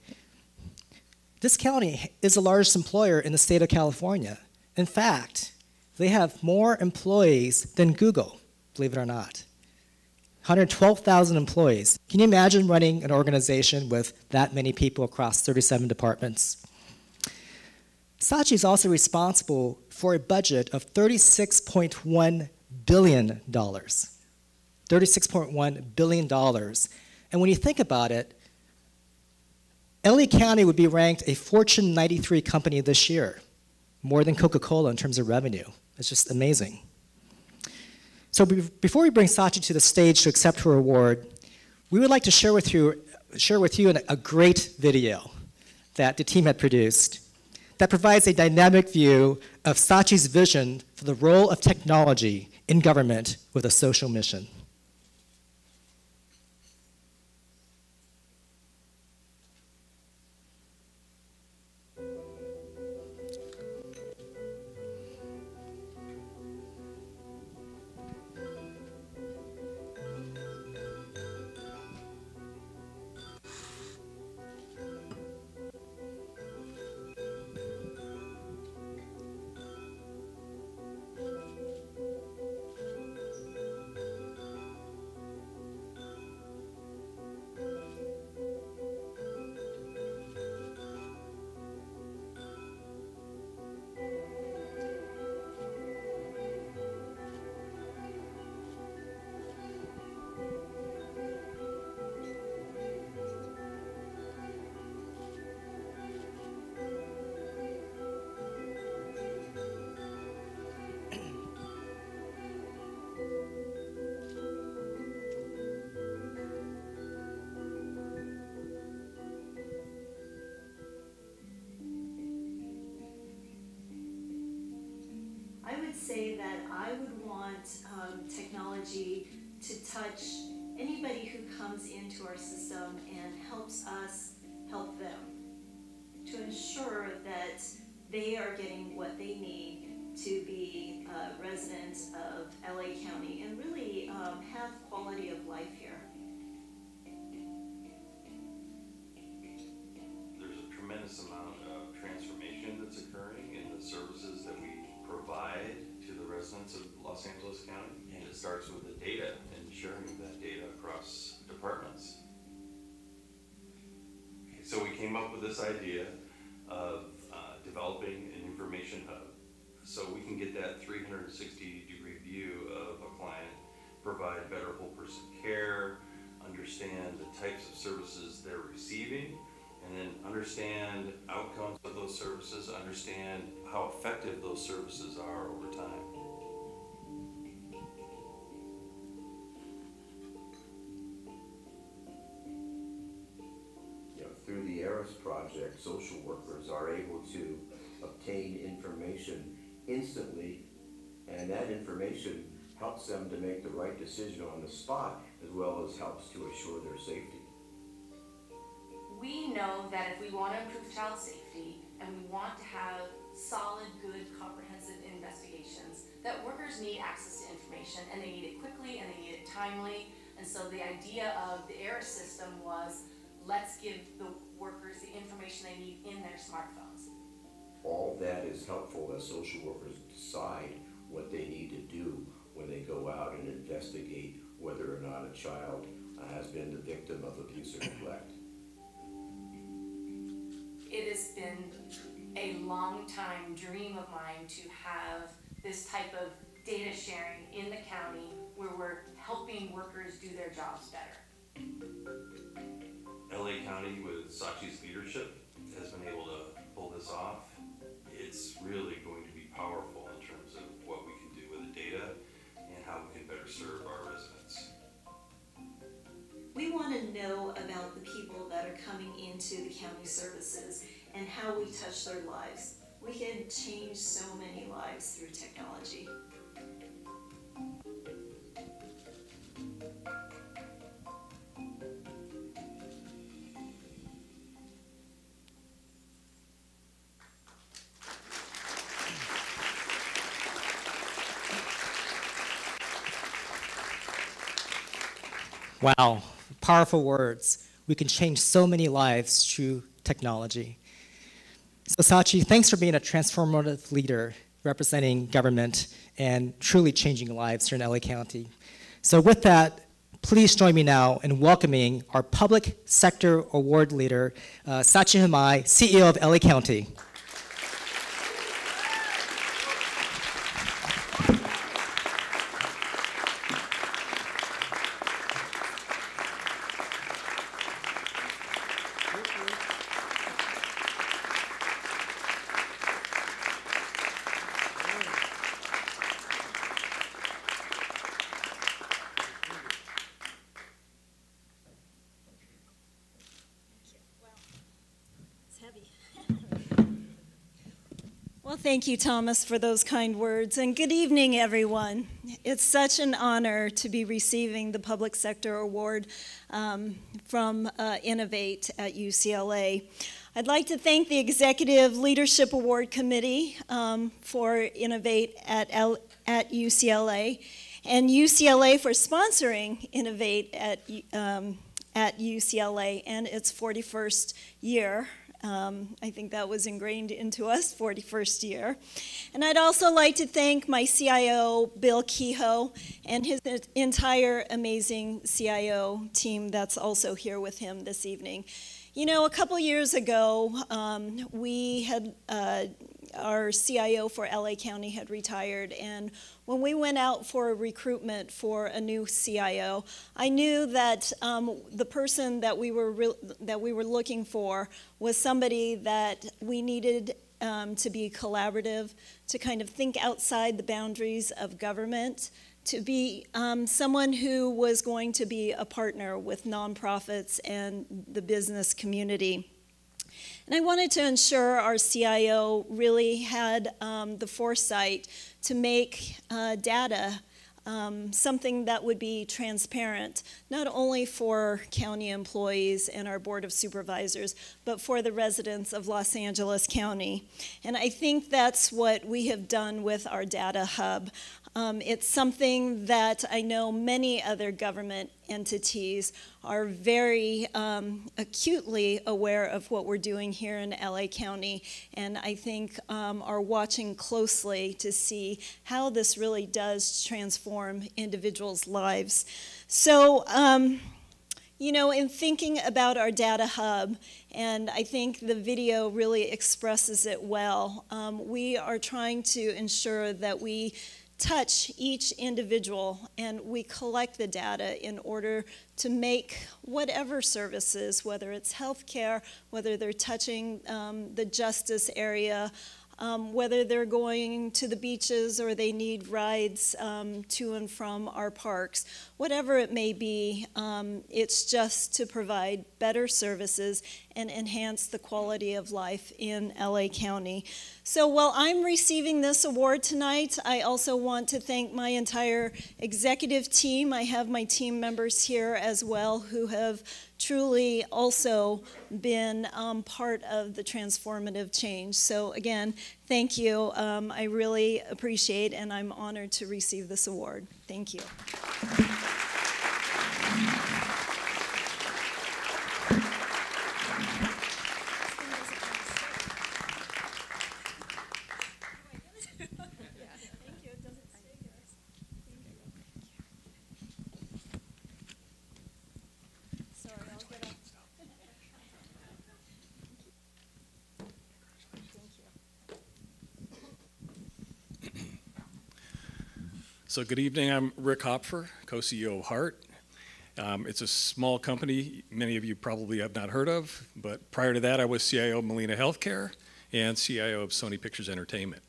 this county is the largest employer in the state of California. In fact, they have more employees than Google, believe it or not. 112,000 employees. Can you imagine running an organization with that many people across 37 departments? Sachi is also responsible for a budget of $36.1 billion. $36.1 billion. And when you think about it, LA County would be ranked a Fortune 93 company this year, more than Coca-Cola in terms of revenue. It's just amazing. So before we bring Sachi to the stage to accept her award, we would like to share with you a great video that the team had produced that provides a dynamic view of Sachi's vision for the role of technology in government with a social mission. I would say that I would want technology to touch anybody who comes into our system and helps us help them, to ensure that they are getting what they need to be residents of LA County and really have quality of life here. There's a tremendous amount of transformation that's occurring in the services that we provide to the residents of Los Angeles County, and it starts with the data and sharing that data across departments. Okay, so we came up with this idea of developing an information hub so we can get that 360-degree view of a client, provide better whole person care, understand the types of services they're receiving, and then understand outcomes of those services, understand how effective those services are over time. Through the ARIS project, social workers are able to obtain information instantly, and that information helps them to make the right decision on the spot, as well as helps to assure their safety. We know that if we want to improve child safety and we want to have solid, good, comprehensive investigations, that workers need access to information, and they need it quickly and they need it timely. And so the idea of the ARA system was, let's give the workers the information they need in their smartphones. All that is helpful as social workers decide what they need to do when they go out and investigate whether or not a child has been the victim of abuse or neglect. It has been a long time dream of mine to have this type of data sharing in the county where we're helping workers do their jobs better. LA County, with Sachi's leadership, has been able to pull this off. It's really going to be powerful in terms of what we can do with the data and how we can better serve our residents. We want to know about the people that are coming into the county services and how we touch their lives. We can change so many lives through technology. Wow, powerful words. We can change so many lives through technology. So Sachi, thanks for being a transformative leader representing government and truly changing lives here in LA County. So with that, please join me now in welcoming our Public Sector Award leader, Sachi Hamai, CEO of LA County. Well, thank you, Thomas, for those kind words, and good evening, everyone. It's such an honor to be receiving the Public Sector Award from Innovate at UCLA. I'd like to thank the Executive Leadership Award Committee for Innovate at UCLA, and UCLA for sponsoring Innovate at UCLA and its 41st year. I think that was ingrained into us, 41st year. And I'd also like to thank my CIO, Bill Kehoe, and his entire amazing CIO team that's also here with him this evening. You know, a couple years ago, we had, our CIO for LA County had retired, and when we went out for a recruitment for a new CIO, I knew that the person that we were looking for was somebody that we needed to be collaborative, to kind of think outside the boundaries of government, to be someone who was going to be a partner with nonprofits and the business community. And I wanted to ensure our CIO really had the foresight to make data something that would be transparent, not only for county employees and our Board of Supervisors, but for the residents of Los Angeles County. And I think that's what we have done with our data hub. It's something that I know many other government entities are very acutely aware of what we're doing here in LA County, and I think are watching closely to see how this really does transform individuals' lives. So, you know, in thinking about our data hub, and I think the video really expresses it well, we are trying to ensure that we touch each individual and we collect the data in order to make whatever services, whether it's healthcare, whether they're touching the justice area, whether they're going to the beaches or they need rides to and from our parks, whatever it may be, it's just to provide better services and enhance the quality of life in LA County. So while I'm receiving this award tonight, I also want to thank my entire executive team. I have my team members here as well who have truly also been part of the transformative change. So again, thank you. I really appreciate and I'm honored to receive this award. Thank you. So good evening, I'm Rick Hopfer, co-CEO of Heart. It's a small company many of you probably have not heard of, but prior to that I was CIO of Molina Healthcare and CIO of Sony Pictures Entertainment.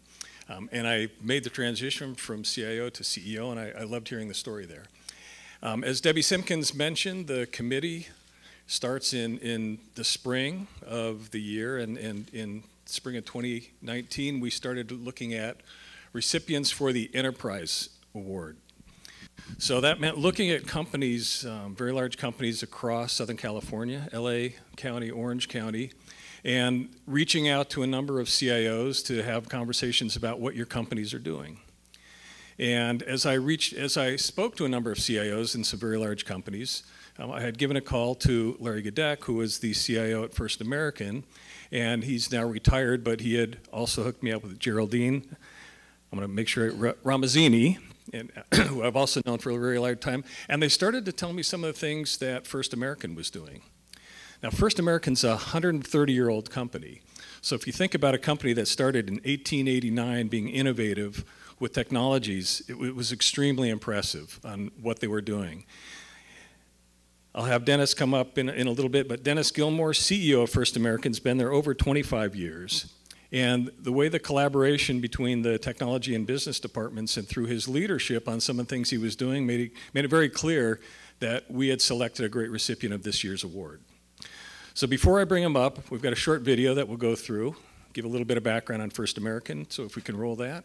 And I made the transition from CIO to CEO, and I loved hearing the story there. As Debbie Simpkins mentioned, the committee starts in the spring of the year, and in spring of 2019 we started looking at recipients for the Enterprise Award. So that meant looking at companies, very large companies across Southern California, LA County, Orange County, and reaching out to a number of CIOs to have conversations about what your companies are doing. And as I spoke to a number of CIOs in some very large companies, I had given a call to Larry Gadek, who was the CIO at First American, and he's now retired, but he had also hooked me up with Geraldine, I'm going to make sure, Ramazzini, and, who I've also known for a very long time, and they started to tell me some of the things that First American was doing. Now, First American's a 130-year-old company, so if you think about a company that started in 1889 being innovative with technologies, it was extremely impressive on what they were doing. I'll have Dennis come up in a little bit, but Dennis Gilmore, CEO of First American's been there over 25 years. And the way the collaboration between the technology and business departments and through his leadership on some of the things he was doing made it very clear that we had selected a great recipient of this year's award. So before I bring him up, we've got a short video that we'll go through, give a little bit of background on First American, so if we can roll that.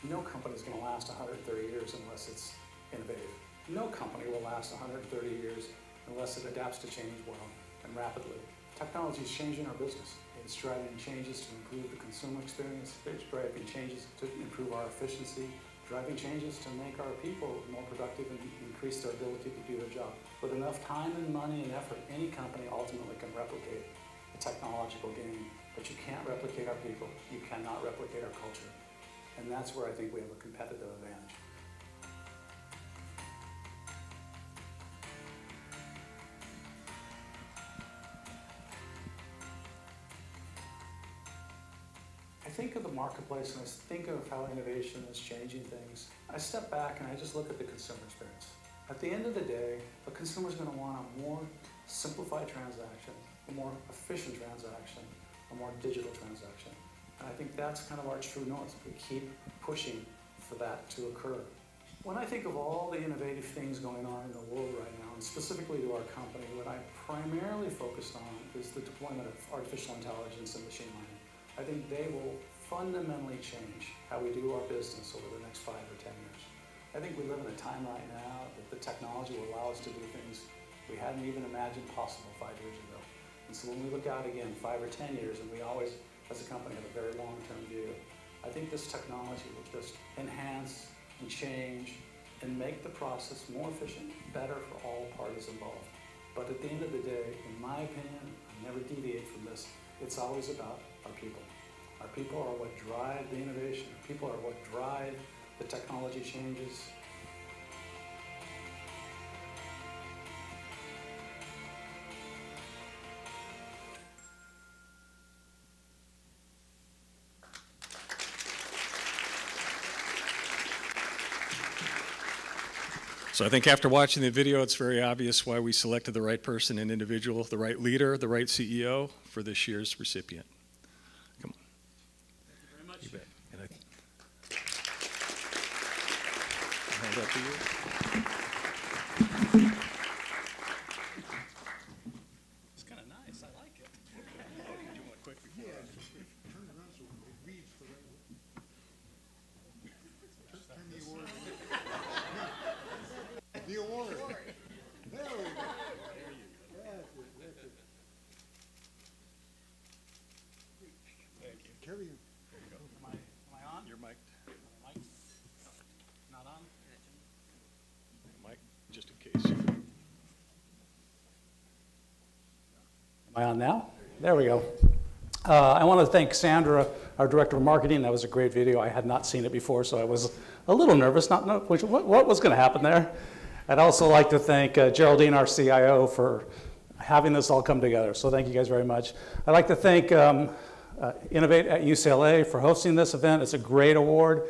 No company is going to last 130 years unless it's innovative. No company will last 130 years unless it adapts to change well and rapidly. Technology is changing our business. It's driving changes to improve the consumer experience. It's driving changes to improve our efficiency, driving changes to make our people more productive and increase their ability to do their job. With enough time and money and effort, any company ultimately can replicate a technological gain, but you can't replicate our people. You cannot replicate our culture. And that's where I think we have a competitive advantage. I think of the marketplace and I think of how innovation is changing things. I step back and I just look at the consumer experience. At the end of the day, a consumer is going to want a more simplified transaction, a more efficient transaction, a more digital transaction. And I think that's kind of our true north. We keep pushing for that to occur. When I think of all the innovative things going on in the world right now, and specifically to our company, what I primarily focused on is the deployment of artificial intelligence and machine learning. I think they will fundamentally change how we do our business over the next 5 or 10 years. I think we live in a time right now that the technology will allow us to do things we hadn't even imagined possible 5 years ago. And so when we look out again 5 or 10 years, and we always as a company have a very long-term view, I think this technology will just enhance and change and make the process more efficient, better for all parties involved. But at the end of the day, in my opinion, I never deviate from this, it's always about our people. Our people are what drive the innovation. Our people are what drive the technology changes. So I think after watching the video, it's very obvious why we selected the right person and individual, the right leader, the right CEO for this year's recipient. Come on. Thank you very much. You bet. And I hand that to you. It's kind of nice. I like it. Do one quick before. Yeah, turn it around so it reads the right way. Turn the award. The award. There we go. There you go. That's it. That's it. Thank you. Carry you. There you go. Am I on? Your mic. My mic? Not on? Mic, just in case. Am I on now? There we go. I want to thank Sandra, our Director of Marketing. That was a great video. I had not seen it before, so I was a little nervous, not know what was going to happen there. I'd also like to thank Geraldine, our CIO, for having this all come together. So thank you guys very much. I'd like to thank Innovate at UCLA for hosting this event. It's a great award.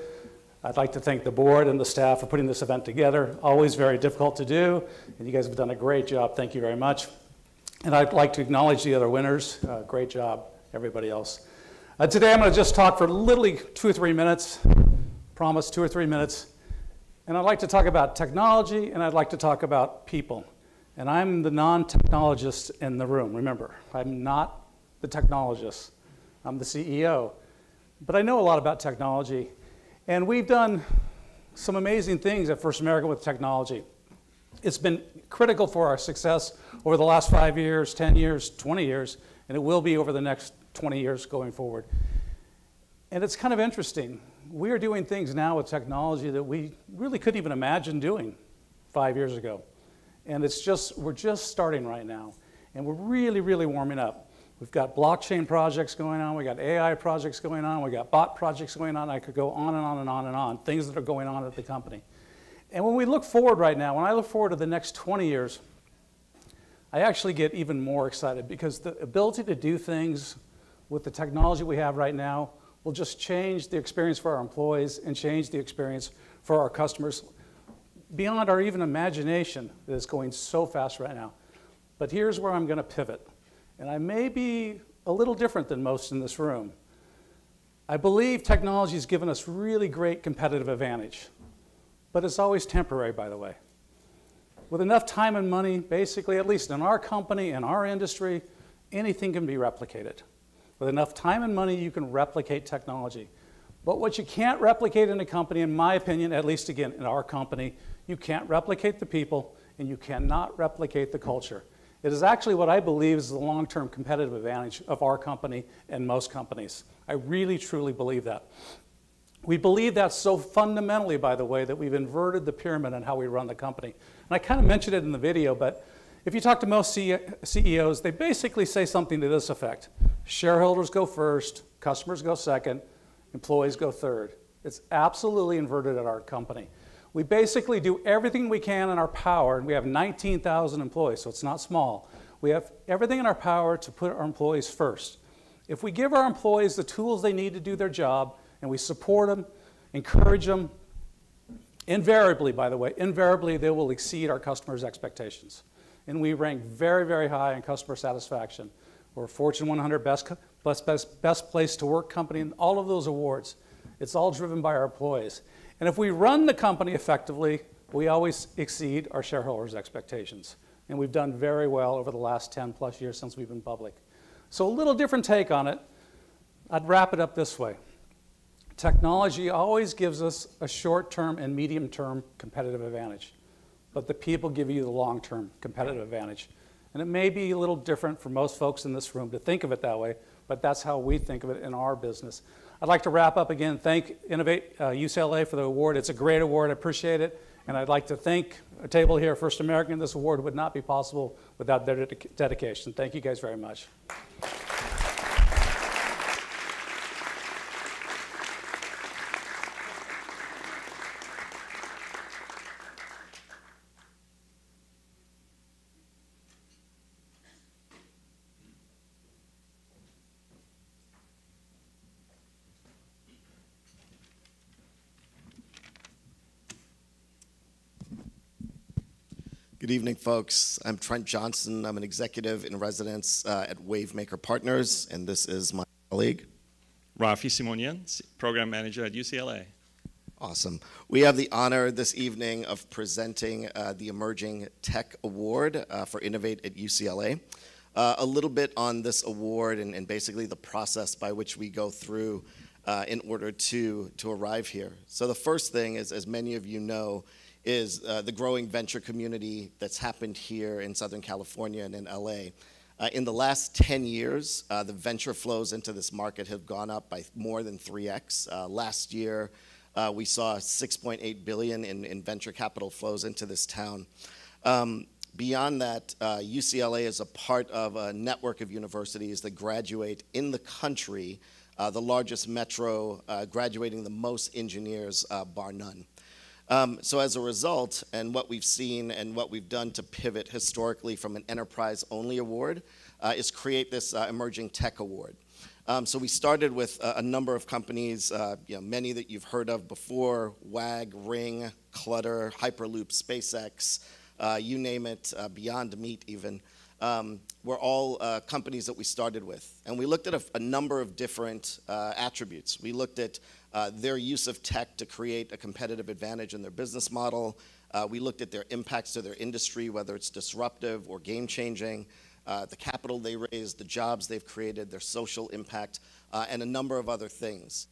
I'd like to thank the board and the staff for putting this event together. Always very difficult to do, and you guys have done a great job. Thank you very much. And I'd like to acknowledge the other winners. Great job, everybody else. Today I'm going to just talk for literally 2 or 3 minutes. Promise, 2 or 3 minutes. And I'd like to talk about technology, and I'd like to talk about people. And I'm the non-technologist in the room. Remember, I'm not the technologist. I'm the CEO. But I know a lot about technology. And we've done some amazing things at First American with technology. It's been critical for our success over the last 5 years, 10 years, 20 years, and it will be over the next 20 years going forward. And it's kind of interesting. We are doing things now with technology that we really couldn't even imagine doing 5 years ago. And we're just starting right now. And we're really, really warming up. We've got blockchain projects going on. We got AI projects going on. We got bot projects going on. I could go on and on and on and on, things that are going on at the company. And when we look forward right now, when I look forward to the next 20 years, I actually get even more excited because the ability to do things with the technology we have right now will just change the experience for our employees and change the experience for our customers beyond our even imagination that is going so fast right now. But here's where I'm going to pivot. And I may be a little different than most in this room. I believe technology has given us really great competitive advantage. But it's always temporary, by the way. With enough time and money, basically, at least in our company, in our industry, anything can be replicated. With enough time and money, you can replicate technology. But what you can't replicate in a company, in my opinion, at least again in our company, you can't replicate the people and you cannot replicate the culture. It is actually what I believe is the long-term competitive advantage of our company and most companies. I really, truly believe that. We believe that so fundamentally, by the way, that we've inverted the pyramid on how we run the company. And I kind of mentioned it in the video, but if you talk to most CEOs, they basically say something to this effect. Shareholders go first, customers go second, employees go third. It's absolutely inverted at our company. We basically do everything we can in our power, and we have 19,000 employees, so it's not small. We have everything in our power to put our employees first. If we give our employees the tools they need to do their job, and we support them, encourage them, invariably, by the way, invariably they will exceed our customers' expectations. And we rank very, very high in customer satisfaction. We're a Fortune 100 best place to work company, and all of those awards. It's all driven by our employees. And if we run the company effectively, we always exceed our shareholders' expectations. And we've done very well over the last 10 plus years since we've been public. So a little different take on it. I'd wrap it up this way. Technology always gives us a short-term and medium-term competitive advantage, but the people give you the long-term competitive advantage. And it may be a little different for most folks in this room to think of it that way, but that's how we think of it in our business. I'd like to wrap up again, thank Innovate UCLA for the award. It's a great award, I appreciate it. And I'd like to thank a table here, First American. This award would not be possible without their dedication. Thank you guys very much. Good evening, folks. I'm Trent Johnson. I'm an executive in residence at Wavemaker Partners, and this is my colleague. Rafi Simonian, program manager at UCLA. Awesome. We have the honor this evening of presenting the Emerging Tech Award for Innovate at UCLA. A little bit on this award and basically the process by which we go through in order to arrive here. So the first thing is, as many of you know, is the growing venture community that's happened here in Southern California and in LA. In the last 10 years, the venture flows into this market have gone up by more than 3x. Last year, we saw $6.8 billion in venture capital flows into this town. Beyond that, UCLA is a part of a network of universities that graduate in the country, the largest metro, graduating the most engineers, bar none. So as a result, and what we've seen and what we've done to pivot historically from an enterprise-only award is create this Emerging Tech Award. So we started with a number of companies, many that you've heard of before: WAG, Ring, Clutter, Hyperloop, SpaceX, you name it, Beyond Meat even. Were all companies that we started with. And we looked at a number of different attributes. We looked at their use of tech to create a competitive advantage in their business model. We looked at their impacts to their industry, whether it's disruptive or game-changing, the capital they raised, the jobs they've created, their social impact, and a number of other things.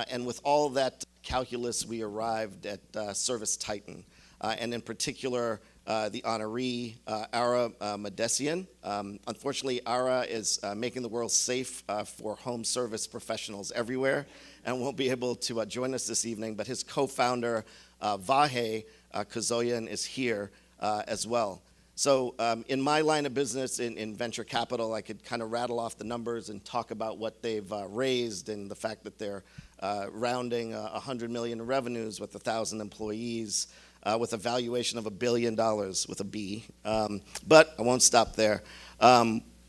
And with all that calculus, we arrived at Service Titan, and in particular, the honoree, Ara Mahdessian. Unfortunately, Ara is making the world safe for home service professionals everywhere and won't be able to join us this evening, but his co-founder, Vahe Kazoyan, is here as well. So in my line of business in venture capital, I could kind of rattle off the numbers and talk about what they've raised and the fact that they're rounding 100 million in revenues with 1,000 employees, with a valuation of $1 billion with a B. But I won't stop there.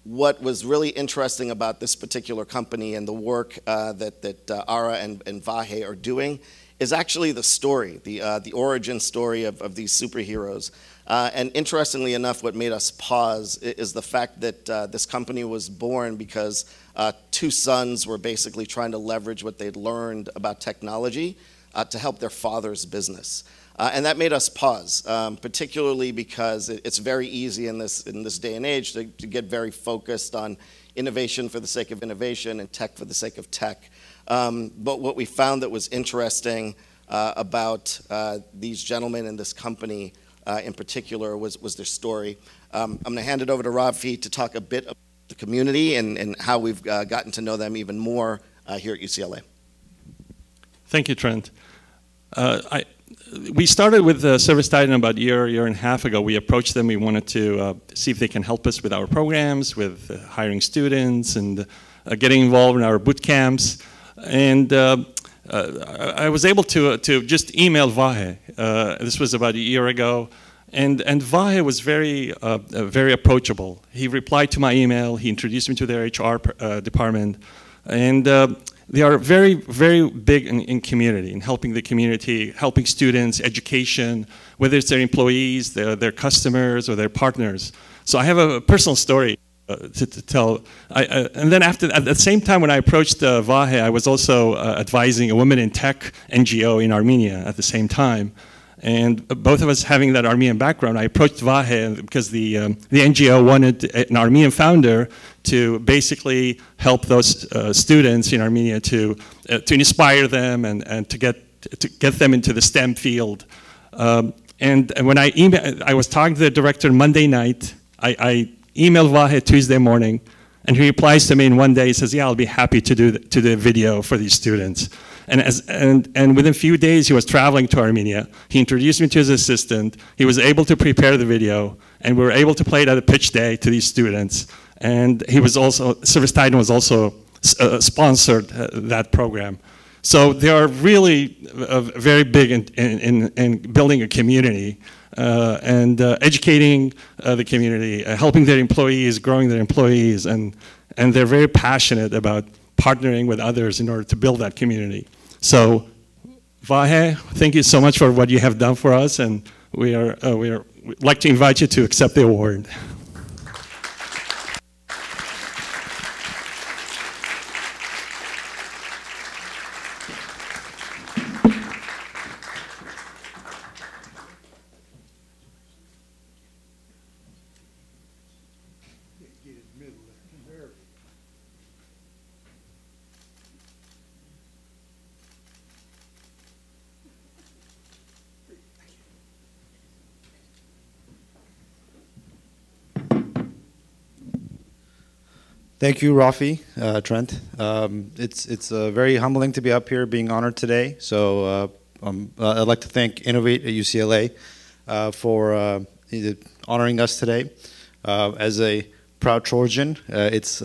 What was really interesting about this particular company and the work that Ara and Vahe are doing is actually the story, the origin story of these superheroes. And interestingly enough, what made us pause is the fact that this company was born because two sons were basically trying to leverage what they'd learned about technology to help their father's business. And that made us pause, particularly because it's very easy in this day and age to get very focused on innovation for the sake of innovation and tech for the sake of tech. But what we found that was interesting about these gentlemen and this company in particular was their story. I'm going to hand it over to Rafi to talk a bit about the community and how we've gotten to know them even more here at UCLA. Thank you, Trent. We started with Service Titan about a year and a half ago. We approached them. We wanted to see if they can help us with our programs, with hiring students, and getting involved in our boot camps. And I was able to just email Vahe. This was about a year ago. And Vahe was very approachable. He replied to my email. He introduced me to their HR department. And they are very, very big in community, in helping the community, helping students, education, whether it's their employees, their customers, or their partners. So I have a personal story to tell. And then at the same time when I approached Vahe, I was also advising a Women in Tech NGO in Armenia at the same time. And both of us having that Armenian background, I approached Vahe because the NGO wanted an Armenian founder to basically help those students in Armenia to inspire them and to get them into the STEM field. And when I was talking to the director Monday night, I emailed Vahe Tuesday morning, and he replies to me in one day. He says, "Yeah, I'll be happy to do the video for these students." And within a few days, he was traveling to Armenia. He introduced me to his assistant. He was able to prepare the video, and we were able to play it at a pitch day to these students. And he was also, Service Titan was also sponsored that program. So they are really very big in building a community and educating the community, helping their employees, growing their employees, and they're very passionate about partnering with others in order to build that community. So, Vahe, thank you so much for what you have done for us, and we are we'd like to invite you to accept the award. Thank you, Rafi, Trent. It's very humbling to be up here being honored today. So I'd like to thank Innovate at UCLA for honoring us today. As a proud Trojan, it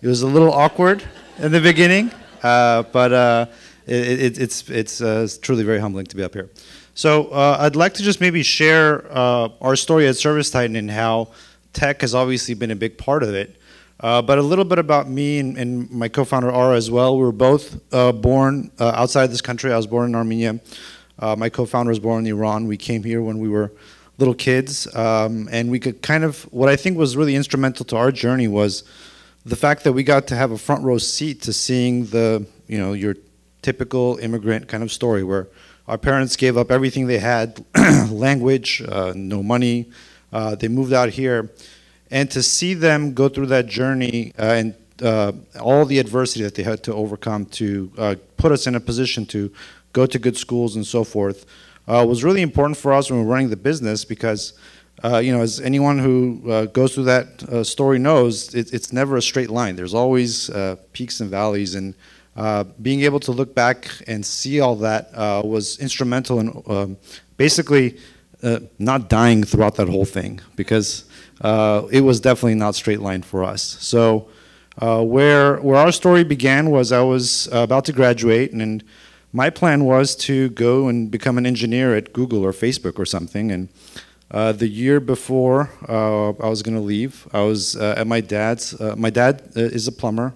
was a little awkward in the beginning, but it's truly very humbling to be up here. So I'd like to just maybe share our story at ServiceTitan and how tech has obviously been a big part of it. But a little bit about me and my co-founder Ara as well. We were both born outside this country. I was born in Armenia. My co-founder was born in Iran. We came here when we were little kids, and we could kind of, what I think was really instrumental to our journey was the fact that we got to have a front row seat to seeing the, your typical immigrant kind of story where our parents gave up everything they had, language, no money. They moved out here. And to see them go through that journey and all the adversity that they had to overcome to put us in a position to go to good schools and so forth was really important for us when we were running the business because, as anyone who goes through that story knows, it's never a straight line. There's always peaks and valleys, and being able to look back and see all that was instrumental in basically not dying throughout that whole thing because it was definitely not straight line for us. So where our story began was I was about to graduate, and my plan was to go and become an engineer at Google or Facebook or something. And the year before I was going to leave, I was at my dad's. My dad is a plumber,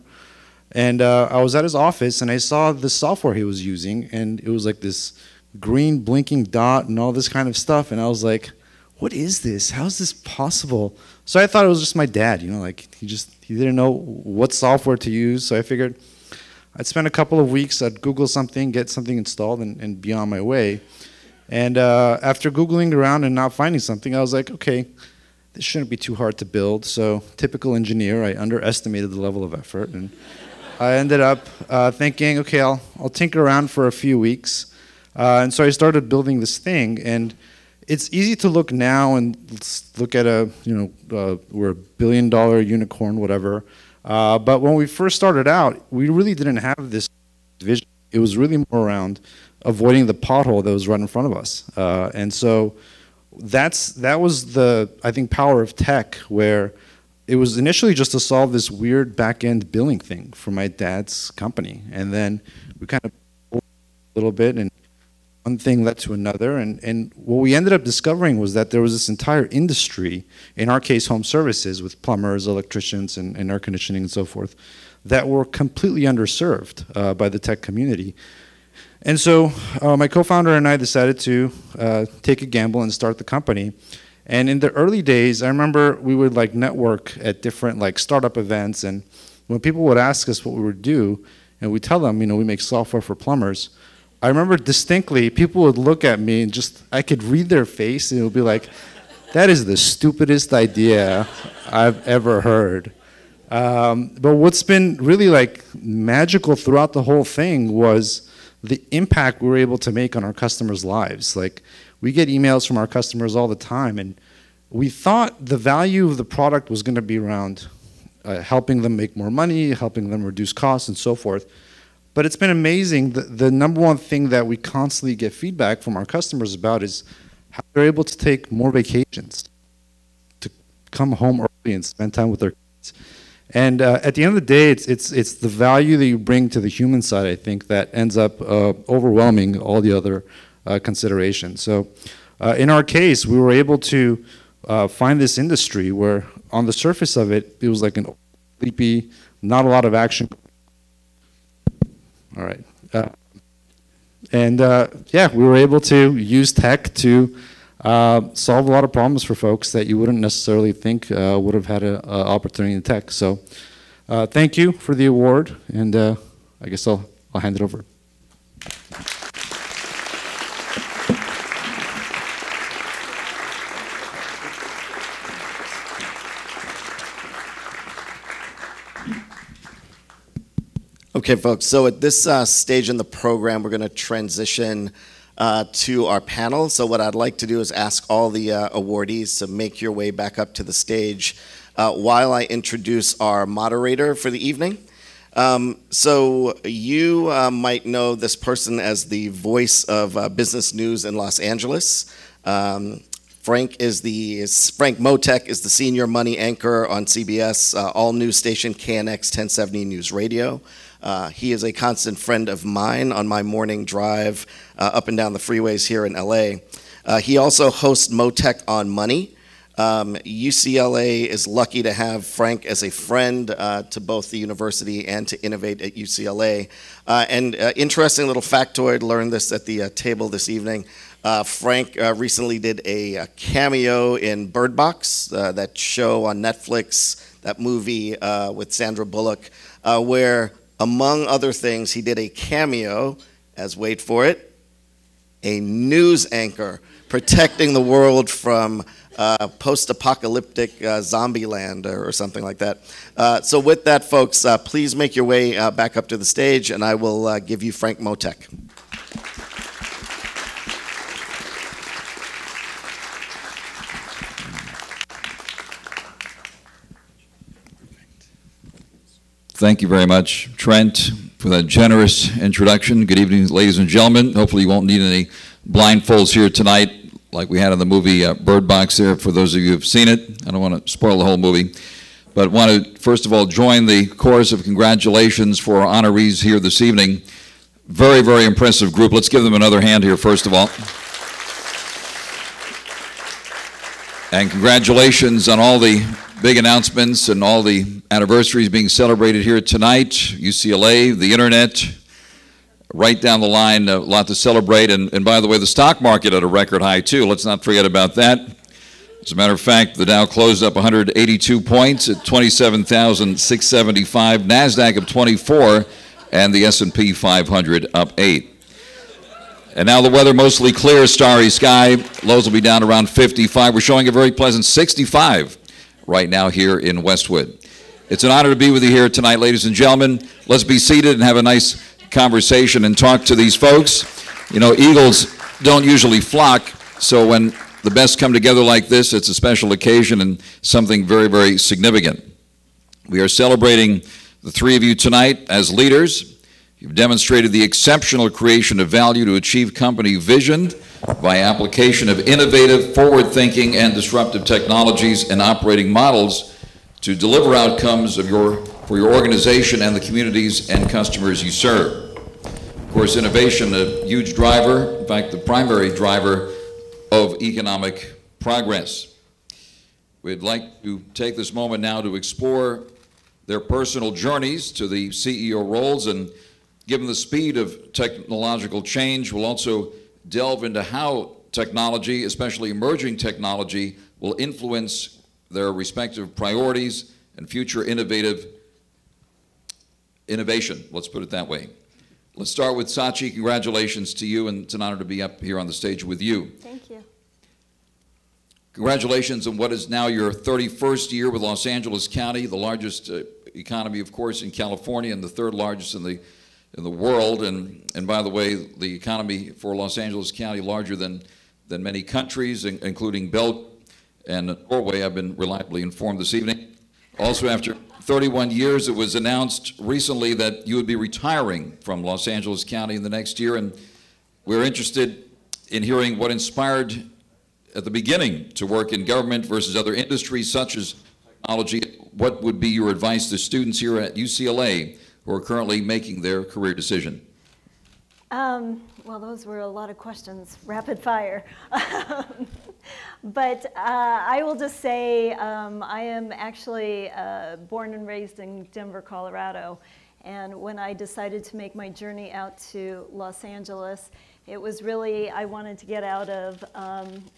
and I was at his office, and I saw the software he was using, and it was like this green blinking dot and all this kind of stuff, and I was like, what is this? How is this possible? So I thought it was just my dad, like he didn't know what software to use. So I figured I'd spend a couple of weeks, I'd Google something, get something installed, and be on my way. And after Googling around and not finding something, I was like, okay, this shouldn't be too hard to build. So typical engineer, I underestimated the level of effort. And I ended up thinking, okay, I'll tinker around for a few weeks. And so I started building this thing. And it's easy to look now and look at we're a billion-dollar unicorn, whatever. But when we first started out, we really didn't have this vision. It was really more around avoiding the pothole that was right in front of us. And so that was the, I think, power of tech, where it was initially just to solve this weird back-end billing thing for my dad's company. And then we kind of a little bit, and one thing led to another, and what we ended up discovering was that there was this entire industry, in our case home services with plumbers, electricians, and air conditioning and so forth, that were completely underserved by the tech community. And so my co-founder and I decided to take a gamble and start the company. And in the early days, I remember we would network at different startup events, and when people would ask us what we would do, and we tell them, we make software for plumbers, I remember distinctly, people would look at me and I could read their face, and it would be like, that is the stupidest idea I've ever heard. But what's been really magical throughout the whole thing was the impact we were able to make on our customers' lives. We get emails from our customers all the time, and we thought the value of the product was going to be around helping them make more money, helping them reduce costs, and so forth. But it's been amazing. The number one thing that we constantly get feedback from our customers about is how they're able to take more vacations, to come home early and spend time with their kids. And at the end of the day, it's the value that you bring to the human side, I think, that ends up overwhelming all the other considerations. So in our case, we were able to find this industry where on the surface of it, it was like an sleepy, not a lot of action. All right. Yeah, we were able to use tech to solve a lot of problems for folks that you wouldn't necessarily think would have had an opportunity in tech. So thank you for the award, and I guess I'll hand it over. Okay, folks, so at this stage in the program, we're going to transition to our panel. So what I'd like to do is ask all the awardees to make your way back up to the stage while I introduce our moderator for the evening. So you might know this person as the voice of business news in Los Angeles. Frank Mottek is the senior money anchor on CBS, all news station KNX 1070 News Radio. He is a constant friend of mine on my morning drive up and down the freeways here in LA. He also hosts Mottek on Money. UCLA is lucky to have Frank as a friend to both the university and to Innovate at UCLA. And interesting little factoid, learned this at the table this evening. Frank recently did a cameo in Bird Box, that show on Netflix, that movie with Sandra Bullock, where, among other things, he did a cameo as, wait for it, a news anchor protecting the world from post-apocalyptic zombie land or something like that. So with that, folks, please make your way back up to the stage, and I will give you Frank Mottek. Thank you very much, Trent, for that generous introduction. Good evening, ladies and gentlemen. Hopefully you won't need any blindfolds here tonight like we had in the movie Bird Box there, for those of you who have seen it. I don't want to spoil the whole movie, but want to, first of all, join the chorus of congratulations for our honorees here this evening. Very, very impressive group. Let's give them another hand here, first of all. And congratulations on all the big announcements and all the anniversaries being celebrated here tonight. UCLA, the internet, right down the line, a lot to celebrate. And by the way, the stock market at a record high too. Let's not forget about that. As a matter of fact, the Dow closed up 182 points at 27,675, NASDAQ up 24, and the S&P 500 up 8. And now the weather mostly clear, starry sky. Lows will be down around 55. We're showing a very pleasant 65 right now here in Westwood. It's an honor to be with you here tonight, ladies and gentlemen. Let's be seated and have a nice conversation and talk to these folks. You know, eagles don't usually flock, so when the best come together like this, it's a special occasion and something very, very significant. We are celebrating the three of you tonight as leaders. You've demonstrated the exceptional creation of value to achieve company vision by application of innovative, forward-thinking, and disruptive technologies and operating models to deliver outcomes for your organization and the communities and customers you serve. Of course, innovation, a huge driver, in fact, the primary driver of economic progress. We'd like to take this moment now to explore their personal journeys to the CEO roles, and given the speed of technological change, we'll also delve into how technology, especially emerging technology, will influence their respective priorities and future innovation. Let's put it that way. Let's start with Sachi. Congratulations to you, and it's an honor to be up here on the stage with you. Thank you. Congratulations on what is now your 31st year with Los Angeles County, the largest economy, of course, in California, and the third largest in the world. And by the way, the economy for Los Angeles County larger than many countries, including Belgium and Norway, I've been reliably informed this evening. Also, after 31 years, it was announced recently that you would be retiring from Los Angeles County in the next year, and we're interested in hearing what inspired at the beginning to work in government versus other industries such as technology. What would be your advice to students here at UCLA who are currently making their career decision? Well, those were a lot of questions, rapid fire. But I will just say I am actually born and raised in Denver, Colorado. And when I decided to make my journey out to Los Angeles, It was really, I wanted to get out of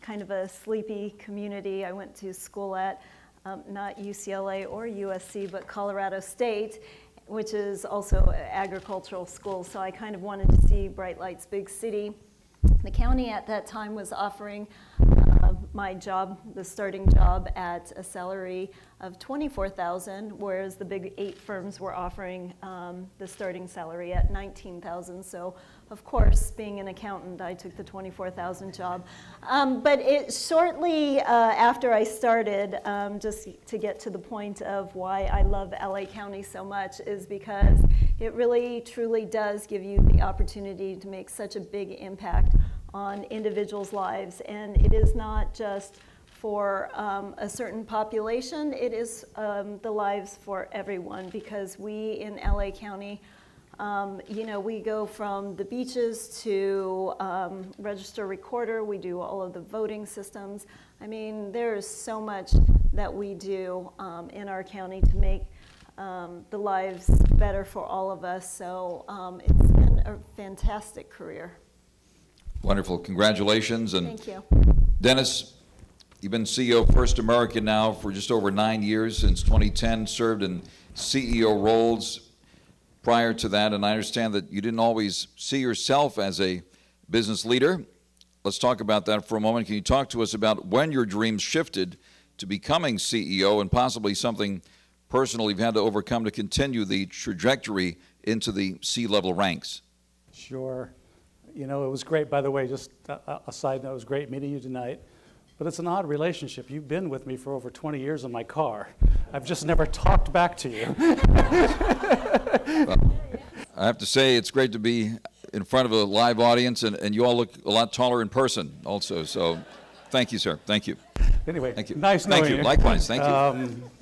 kind of a sleepy community. I went to school at not UCLA or USC, but Colorado State, which is also an agricultural school. So I kind of wanted to see bright lights, big city. The county at that time was offering my job, the starting job, at a salary of $24,000, whereas the big 8 firms were offering the starting salary at $19,000. So, of course, being an accountant, I took the $24,000 job. But it shortly after I started, just to get to the point of why I love LA County so much, is because it really, truly does give you the opportunity to make such a big impact on individuals' lives. And it is not just for a certain population, it is the lives for everyone, because we in LA County, you know, we go from the beaches to register recorder, we do all of the voting systems. I mean, there's so much that we do in our county to make the lives better for all of us. So it's been a fantastic career. Wonderful. Congratulations. And thank you. Dennis, you've been CEO of First American now for just over 9 years, since 2010, served in CEO roles prior to that, and I understand that you didn't always see yourself as a business leader. Let's talk about that for a moment. Can you talk to us about when your dreams shifted to becoming CEO, and possibly something personal you've had to overcome to continue the trajectory into the C-level ranks? Sure. You know, it was great, by the way, just a side note, it was great meeting you tonight. But it's an odd relationship. You've been with me for over 20 years in my car. I've just never talked back to you. Well, I have to say, it's great to be in front of a live audience, and you all look a lot taller in person also. So thank you, sir. Thank you. Anyway, thank you. Nice knowing you. Thank you. Likewise. Thank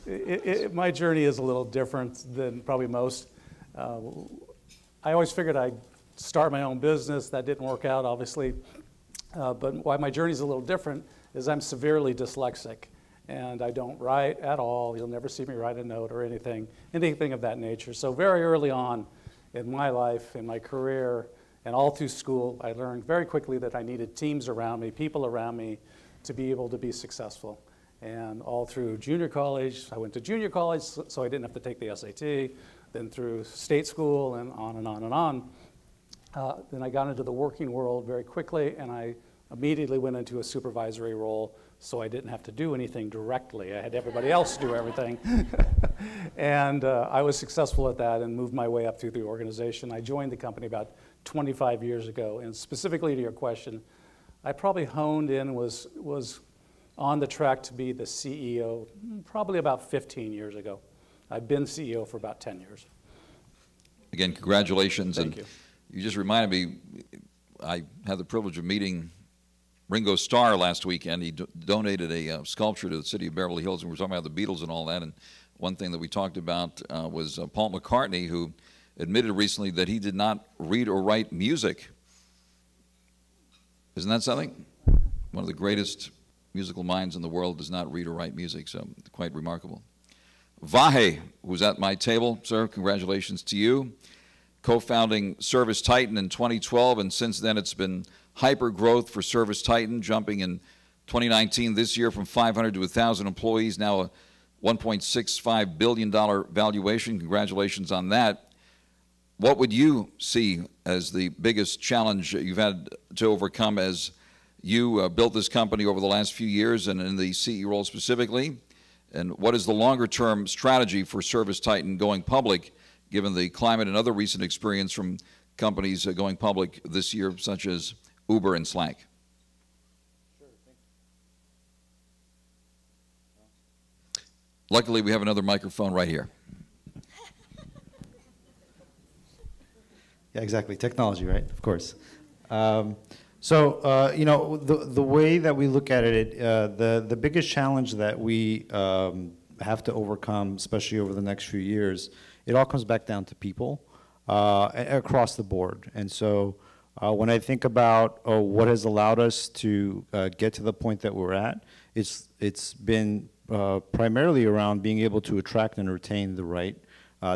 you. My journey is a little different than probably most. I always figured I'd start my own business. That didn't work out, obviously. But why my journey is a little different is I'm severely dyslexic, and I don't write at all. You'll never see me write a note or anything of that nature. So very early on in my life, in my career, and all through school, I learned very quickly that I needed teams around me, people around me, to be able to be successful. And all through junior college, I went to junior college so I didn't have to take the SAT, then through state school, and on and on and on. Then I got into the working world very quickly, and I immediately went into a supervisory role, so I didn't have to do anything directly. I had everybody else do everything. And I was successful at that and moved my way up through the organization. I joined the company about 25 years ago, and specifically to your question, I probably honed in, was on the track to be the CEO probably about 15 years ago. I've been CEO for about 10 years. Again, congratulations. Thank you. You just reminded me, I had the privilege of meeting Ringo Starr last weekend. He donated a sculpture to the city of Beverly Hills, and we were talking about the Beatles and all that. And one thing that we talked about was Paul McCartney, who admitted recently that he did not read or write music. Isn't that something? One of the greatest musical minds in the world does not read or write music, so quite remarkable. Vahe, who's at my table, sir, congratulations to you. Co-founding Service Titan in 2012, and since then it's been hyper growth for Service Titan, jumping in 2019 this year from 500 to 1,000 employees, now a $1.65 billion valuation. Congratulations on that. What would you see as the biggest challenge you've had to overcome as you built this company over the last few years, and in the CEO role specifically? And what is the longer-term strategy for Service Titan going public, given the climate and other recent experience from companies going public this year, such as Uber and Slack? Luckily, we have another microphone right here. Yeah, exactly. Technology, right? Of course. You know, the way that we look at it, the biggest challenge that we have to overcome, especially over the next few years, it all comes back down to people across the board. And so when I think about what has allowed us to get to the point that we're at, it's been primarily around being able to attract and retain the right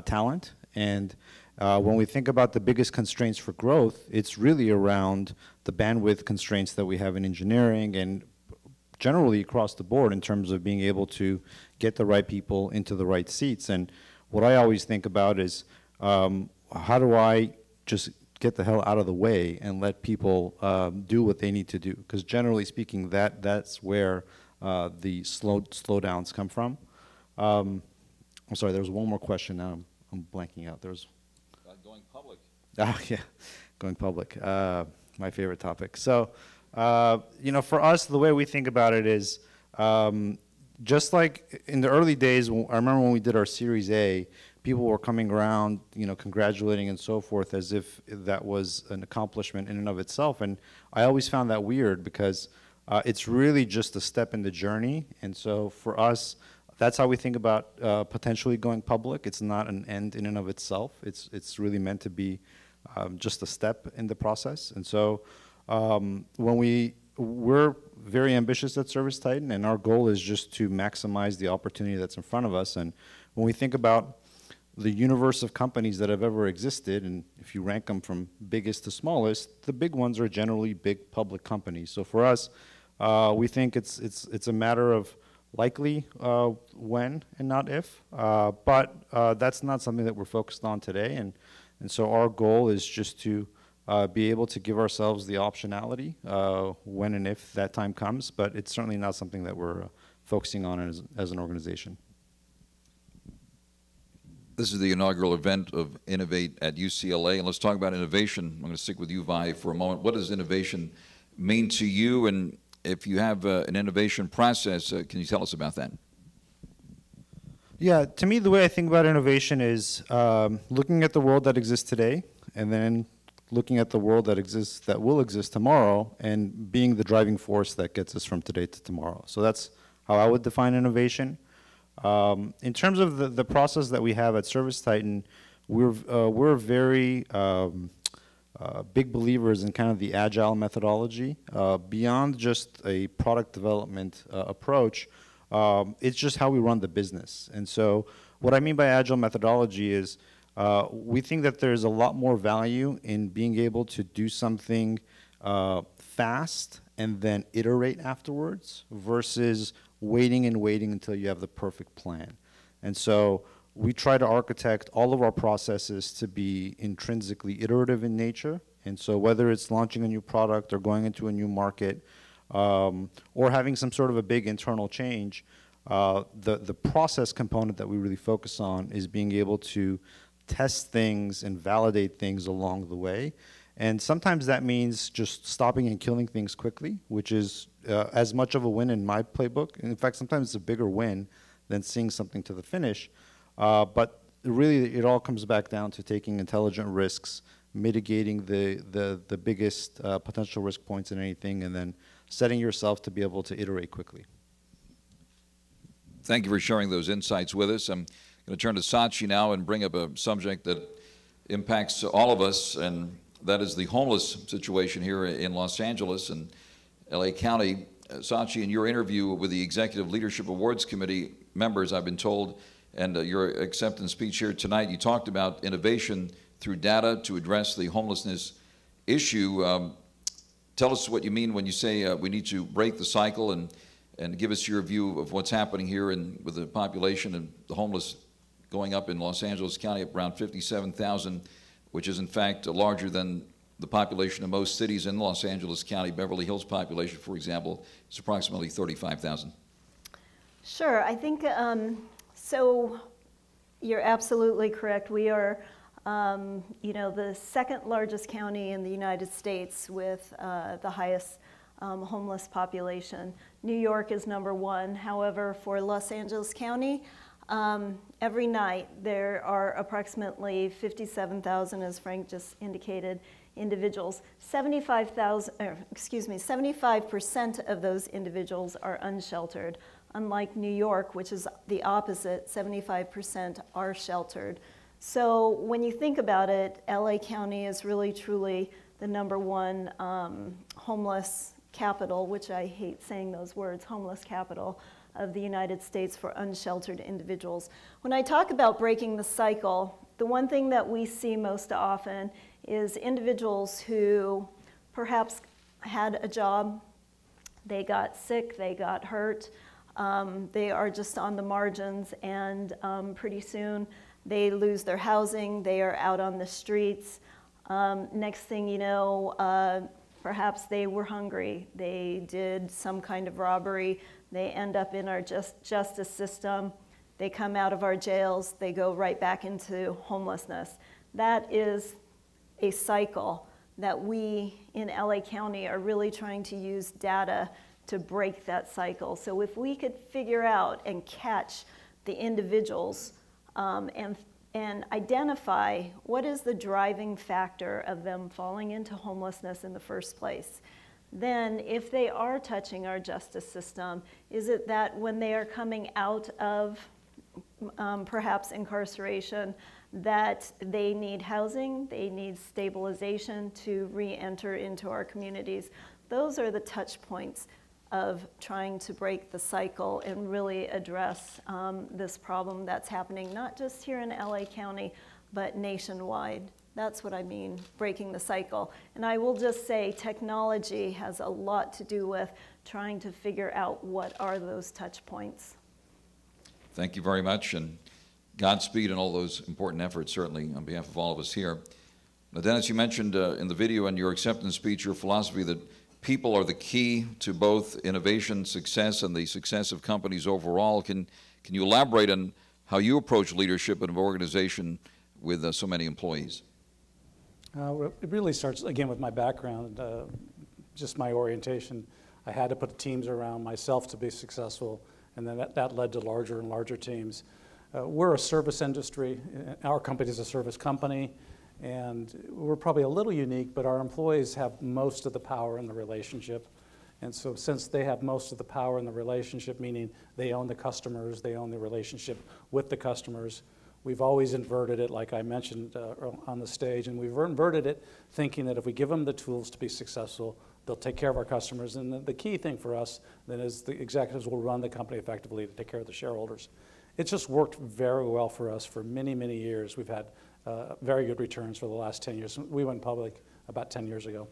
talent. And when we think about the biggest constraints for growth, it's really around the bandwidth constraints that we have in engineering and generally across the board in terms of being able to get the right people into the right seats. And what I always think about is how do I just get the hell out of the way and let people do what they need to do? Because generally speaking, that's where the slowdowns come from. I'm sorry, there was one more question. Now I'm blanking out. There's going public. Oh yeah, going public. My favorite topic. So, you know, for us, the way we think about it is just like in the early days. I remember when we did our Series A, people were coming around, you know, congratulating and so forth, as if that was an accomplishment in and of itself. And I always found that weird because it's really just a step in the journey. And so for us, that's how we think about potentially going public. It's not an end in and of itself. It's really meant to be just a step in the process. And so when we're very ambitious at ServiceTitan, and our goal is just to maximize the opportunity that's in front of us. And when we think about the universe of companies that have ever existed, and if you rank them from biggest to smallest, the big ones are generally big public companies. So for us, we think it's a matter of likely when and not if, but that's not something that we're focused on today. And so our goal is just to be able to give ourselves the optionality when and if that time comes, but it's certainly not something that we're focusing on as an organization. This is the inaugural event of Innovate at UCLA, and let's talk about innovation. I'm going to stick with you, Vi, for a moment. What does innovation mean to you, and if you have an innovation process, can you tell us about that? Yeah, to me, the way I think about innovation is looking at the world that exists today, and then looking at the world that will exist tomorrow, and being the driving force that gets us from today to tomorrow. So that's how I would define innovation. In terms of the process that we have at ServiceTitan, we're very big believers in kind of the agile methodology. Beyond just a product development approach, it's just how we run the business. And so what I mean by agile methodology is we think that there's a lot more value in being able to do something fast and then iterate afterwards versus waiting and waiting until you have the perfect plan. And so we try to architect all of our processes to be intrinsically iterative in nature. And so whether it's launching a new product or going into a new market or having some sort of a big internal change, the process component that we really focus on is being able to test things and validate things along the way. And sometimes that means just stopping and killing things quickly, which is as much of a win in my playbook. In fact, sometimes it's a bigger win than seeing something to the finish. But really, it all comes back down to taking intelligent risks, mitigating the biggest potential risk points in anything, and then setting yourself to be able to iterate quickly. Thank you for sharing those insights with us. I'm going to turn to Sachi now and bring up a subject that impacts all of us, and that is the homeless situation here in Los Angeles and LA County. Sachi, in your interview with the Executive Leadership Awards Committee members, I've been told, and your acceptance speech here tonight, you talked about innovation through data to address the homelessness issue. Tell us what you mean when you say we need to break the cycle, and give us your view of what's happening here with the population and the homeless going up in Los Angeles County at around 57,000, which is in fact larger than the population of most cities in Los Angeles County. Beverly Hills population, for example, is approximately 35,000. Sure, I think, so you're absolutely correct. We are, the second largest county in the United States with the highest homeless population. New York is #1. However, for Los Angeles County, every night there are approximately 57,000, as Frank just indicated, individuals. 75% of those individuals are unsheltered. Unlike New York, which is the opposite, 75% are sheltered. So when you think about it, LA County is really truly the #1 homeless capital, which I hate saying those words, homeless capital of the United States for unsheltered individuals. When I talk about breaking the cycle, the one thing that we see most often is individuals who perhaps had a job, they got sick, they got hurt, they are just on the margins, and pretty soon they lose their housing, they are out on the streets. Next thing you know, perhaps they were hungry, they did some kind of robbery, they end up in our justice system, they come out of our jails, they go right back into homelessness. That is a cycle that we in LA County are really trying to use data to break that cycle. So if we could figure out and catch the individuals and identify what is the driving factor of them falling into homelessness in the first place, then if they are touching our justice system, is it that when they are coming out of perhaps incarceration, that they need housing, they need stabilization to re-enter into our communities? Those are the touch points of trying to break the cycle and really address this problem that's happening not just here in LA County, but nationwide. That's what I mean, breaking the cycle. And I will just say technology has a lot to do with trying to figure out what are those touch points. Thank you very much, and Godspeed in all those important efforts, certainly, on behalf of all of us here. Now, Dennis, you mentioned in the video and your acceptance speech your philosophy that people are the key to both innovation success and the success of companies overall. Can you elaborate on how you approach leadership in an organization with so many employees? It really starts, again, with my background, just my orientation. I had to put teams around myself to be successful, and then that led to larger and larger teams. We're a service industry. Our company is a service company, and we're probably a little unique, but our employees have most of the power in the relationship. And so since they have most of the power in the relationship, meaning they own the customers, they own the relationship with the customers, we've always inverted it, like I mentioned on the stage, and we've inverted it thinking that if we give them the tools to be successful, they'll take care of our customers. And the key thing for us then is the executives will run the company effectively to take care of the shareholders. It's just worked very well for us for many, many years. We've had very good returns for the last 10 years. We went public about 10 years ago.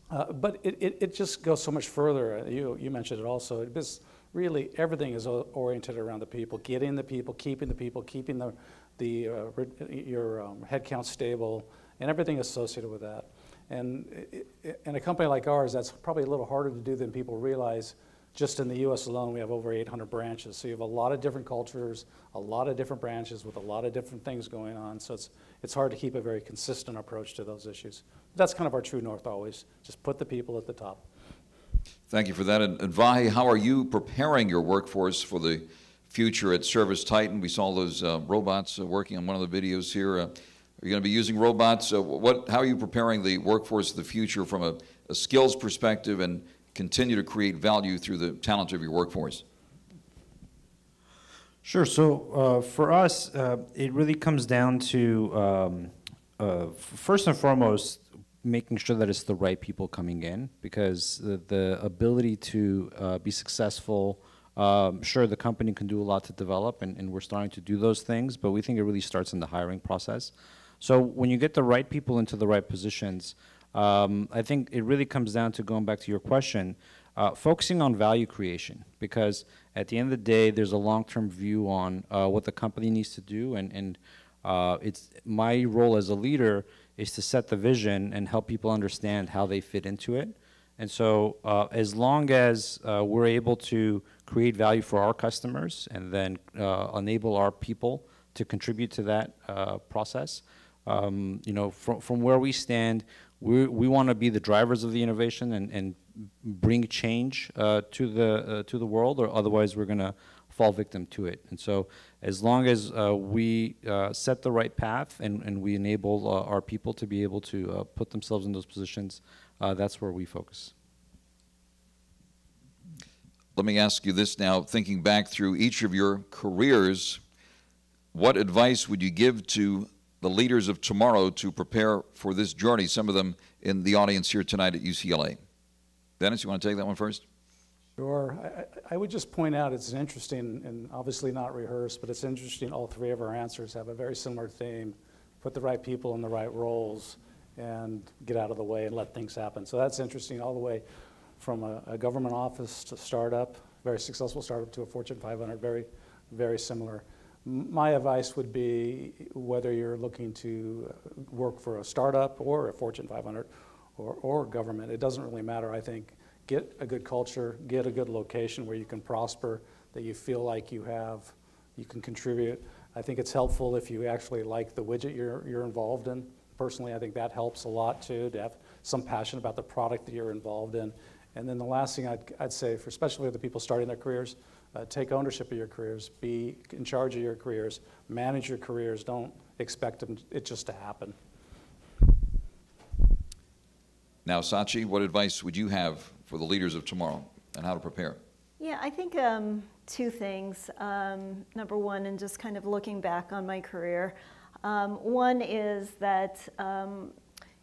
But it just goes so much further. You mentioned it also. It's really, everything is oriented around the people, getting the people, keeping your headcount stable, and everything associated with that. And in a company like ours, that's probably a little harder to do than people realize. Just in the U.S. alone, we have over 800 branches. So you have a lot of different cultures, a lot of different branches with a lot of different things going on. So it's hard to keep a very consistent approach to those issues. That's kind of our true north always. Just put the people at the top. Thank you for that. And Vahe, how are you preparing your workforce for the future at Service Titan? We saw those robots working on one of the videos here. Are you going to be using robots? How are you preparing the workforce of the future from a skills perspective and continue to create value through the talent of your workforce? Sure. So for us, it really comes down to, first and foremost, making sure that it's the right people coming in, because the ability to be successful, sure, the company can do a lot to develop, and we're starting to do those things, but we think it really starts in the hiring process. So when you get the right people into the right positions, I think it really comes down to, going back to your question, focusing on value creation, because at the end of the day, there's a long-term view on what the company needs to do, and it's my role as a leader is to set the vision and help people understand how they fit into it. And so as long as we're able to create value for our customers and then enable our people to contribute to that process, from where we stand, we want to be the drivers of the innovation and bring change to the world, or otherwise we're going to fall victim to it. And so as long as we set the right path and we enable our people to be able to put themselves in those positions, that's where we focus. Let me ask you this now, thinking back through each of your careers, what advice would you give to the leaders of tomorrow to prepare for this journey, some of them in the audience here tonight at UCLA? Dennis, you want to take that one first? Sure. I would just point out it's interesting, and obviously not rehearsed, but it's interesting all three of our answers have a very similar theme. Put the right people in the right roles. and get out of the way and let things happen. So that's interesting all the way from a government office to startup, very successful startup, to a Fortune 500, very, very similar. My advice would be, whether you're looking to work for a startup or a Fortune 500 or government, it doesn't really matter. I think get a good culture, get a good location where you can prosper, that you feel like you can contribute. I think it's helpful if you actually like the widget you're involved in. Personally, I think that helps a lot too, to have some passion about the product that you're involved in. And then the last thing I'd say, for especially the people starting their careers, take ownership of your careers, be in charge of your careers, manage your careers, don't expect it just to happen. Now, Sachi, what advice would you have for the leaders of tomorrow and how to prepare? Yeah, I think two things. Number one, and just kind of looking back on my career, one is that,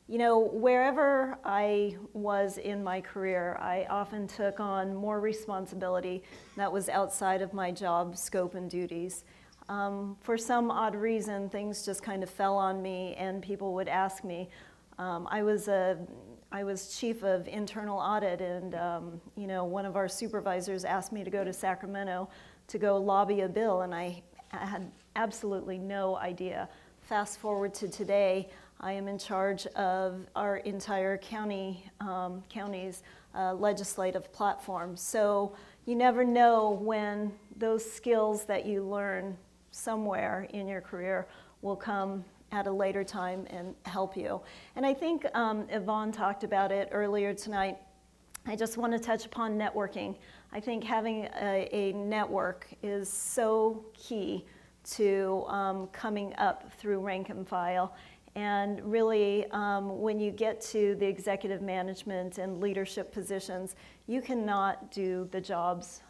you know, wherever I was in my career, I often took on more responsibility that was outside of my job scope and duties. For some odd reason, things just kind of fell on me, and people would ask me. I was chief of internal audit, and you know, one of our supervisors asked me to go to Sacramento to go lobby a bill, and I had absolutely no idea. Fast forward to today, I am in charge of our entire county's legislative platform. So you never know when those skills that you learn somewhere in your career will come at a later time and help you. And I think Yvonne talked about it earlier tonight. I just want to touch upon networking. I think having a network is so key to coming up through rank and file. And really, when you get to the executive management and leadership positions, you cannot do the jobs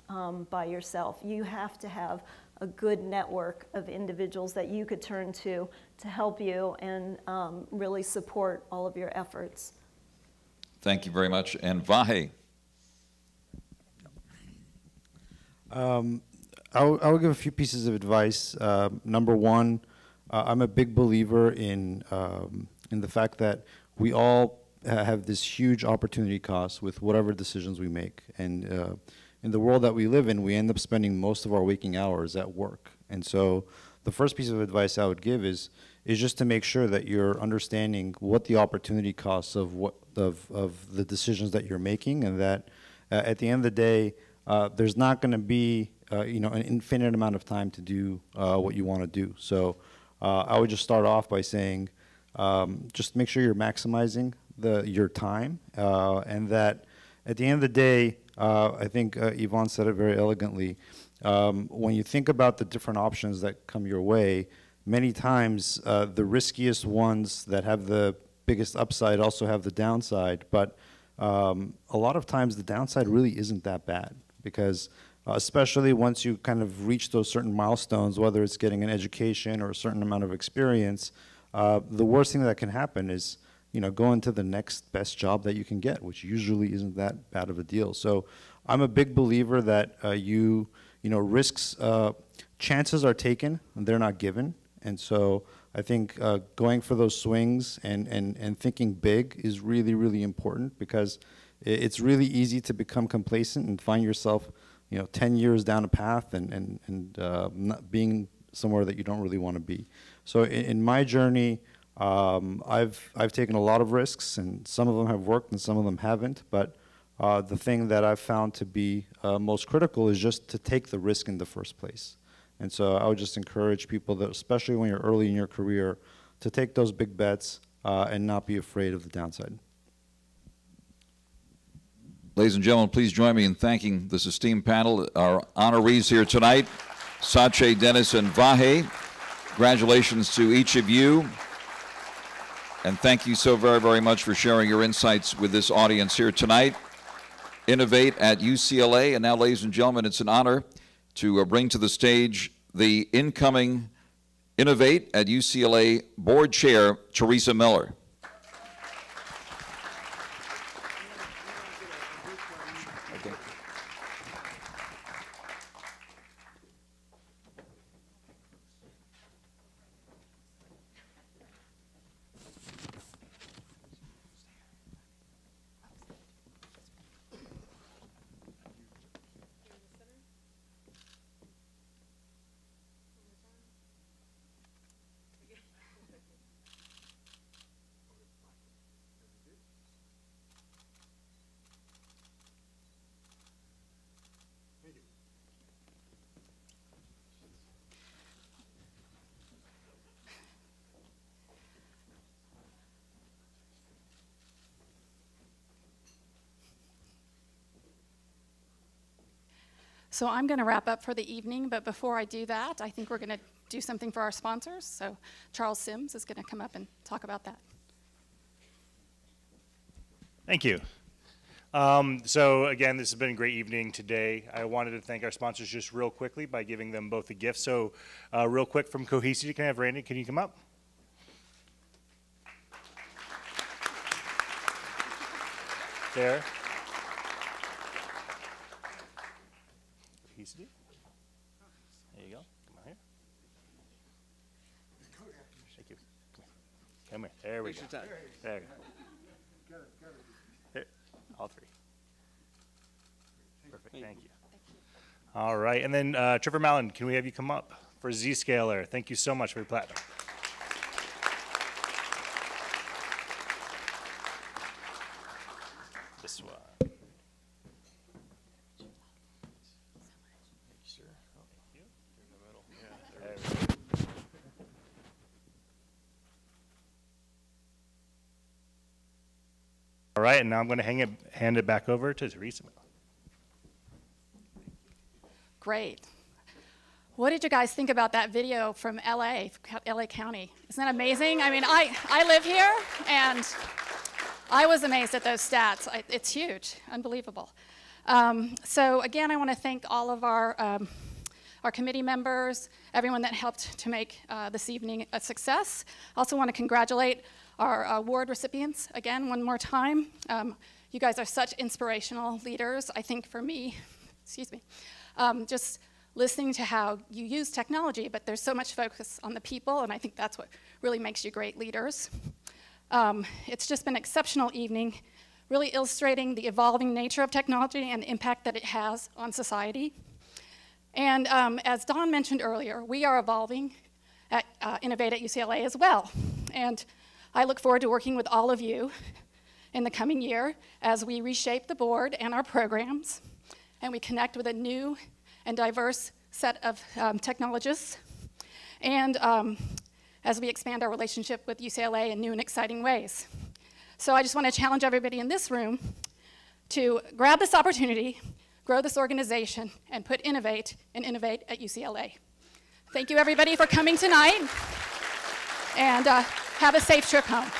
by yourself. You have to have a good network of individuals that you could turn to help you and really support all of your efforts. Thank you very much. And Vahe. I will give a few pieces of advice. Number one, I'm a big believer in the fact that we all have this huge opportunity cost with whatever decisions we make. And in the world that we live in, we end up spending most of our waking hours at work. And so the first piece of advice I would give is just to make sure that you're understanding what the opportunity costs of the decisions that you're making, and that at the end of the day, there's not going to be you know, an infinite amount of time to do what you want to do. So I would just start off by saying, just make sure you're maximizing your time, and that at the end of the day, I think Yvonne said it very elegantly. When you think about the different options that come your way, many times the riskiest ones that have the biggest upside also have the downside. But a lot of times the downside really isn't that bad, because especially once you kind of reach those certain milestones, whether it's getting an education or a certain amount of experience, the worst thing that can happen is, you know, go into the next best job that you can get, which usually isn't that bad of a deal. So I'm a big believer that you know, risks, chances are taken and they're not given. And so I think going for those swings and thinking big is really, really important, because it's really easy to become complacent and find yourself, you know, 10 years down a path and not being somewhere that you don't really want to be. So in my journey, I've taken a lot of risks, and some of them have worked and some of them haven't. But the thing that I've found to be most critical is just to take the risk in the first place. And so I would just encourage people that, especially when you're early in your career, to take those big bets and not be afraid of the downside. Ladies and gentlemen, please join me in thanking this esteemed panel, our honorees here tonight, Sachi, Dennis, and Vahe. Congratulations to each of you. And thank you so very, very much for sharing your insights with this audience here tonight. Innovate at UCLA. And now, ladies and gentlemen, it's an honor to bring to the stage the incoming Innovate at UCLA Board Chair, Teresa Miller. So I'm going to wrap up for the evening, but before I do that, I think we're going to do something for our sponsors. So Charles Sims is going to come up and talk about that. Thank you. So again, this has been a great evening today. I wanted to thank our sponsors just real quickly by giving them both a gift. So real quick from Cohesity, can I have Randy, can you come up? There. Cohesity. There you go. Come on here. Thank you. Come here. There we go. There you go. Here. All three. Perfect. Thank you. All right. And then Trevor Mallon, can we have you come up for Zscaler? Thank you so much for your platinum. This one. Sure. Oh, thank you. In the middle. Yeah. There we go. All right, and now I'm going to hand it back over to Teresa. Great. What did you guys think about that video from LA County? Isn't that amazing? I mean, I live here, and I was amazed at those stats. It's huge, unbelievable. So again, I want to thank all of our committee members, everyone that helped to make this evening a success. I also want to congratulate our award recipients again one more time. You guys are such inspirational leaders. I think for me, excuse me, just listening to how you use technology, but there's so much focus on the people, and I think that's what really makes you great leaders. It's just been an exceptional evening, really illustrating the evolving nature of technology and the impact that it has on society. And as Don mentioned earlier, we are evolving at Innovate at UCLA as well. And I look forward to working with all of you in the coming year as we reshape the board and our programs, and we connect with a new and diverse set of technologists, and as we expand our relationship with UCLA in new and exciting ways. So I just want to challenge everybody in this room to grab this opportunity, grow this organization, and put Innovate and Innovate at UCLA. Thank you, everybody, for coming tonight, and have a safe trip home.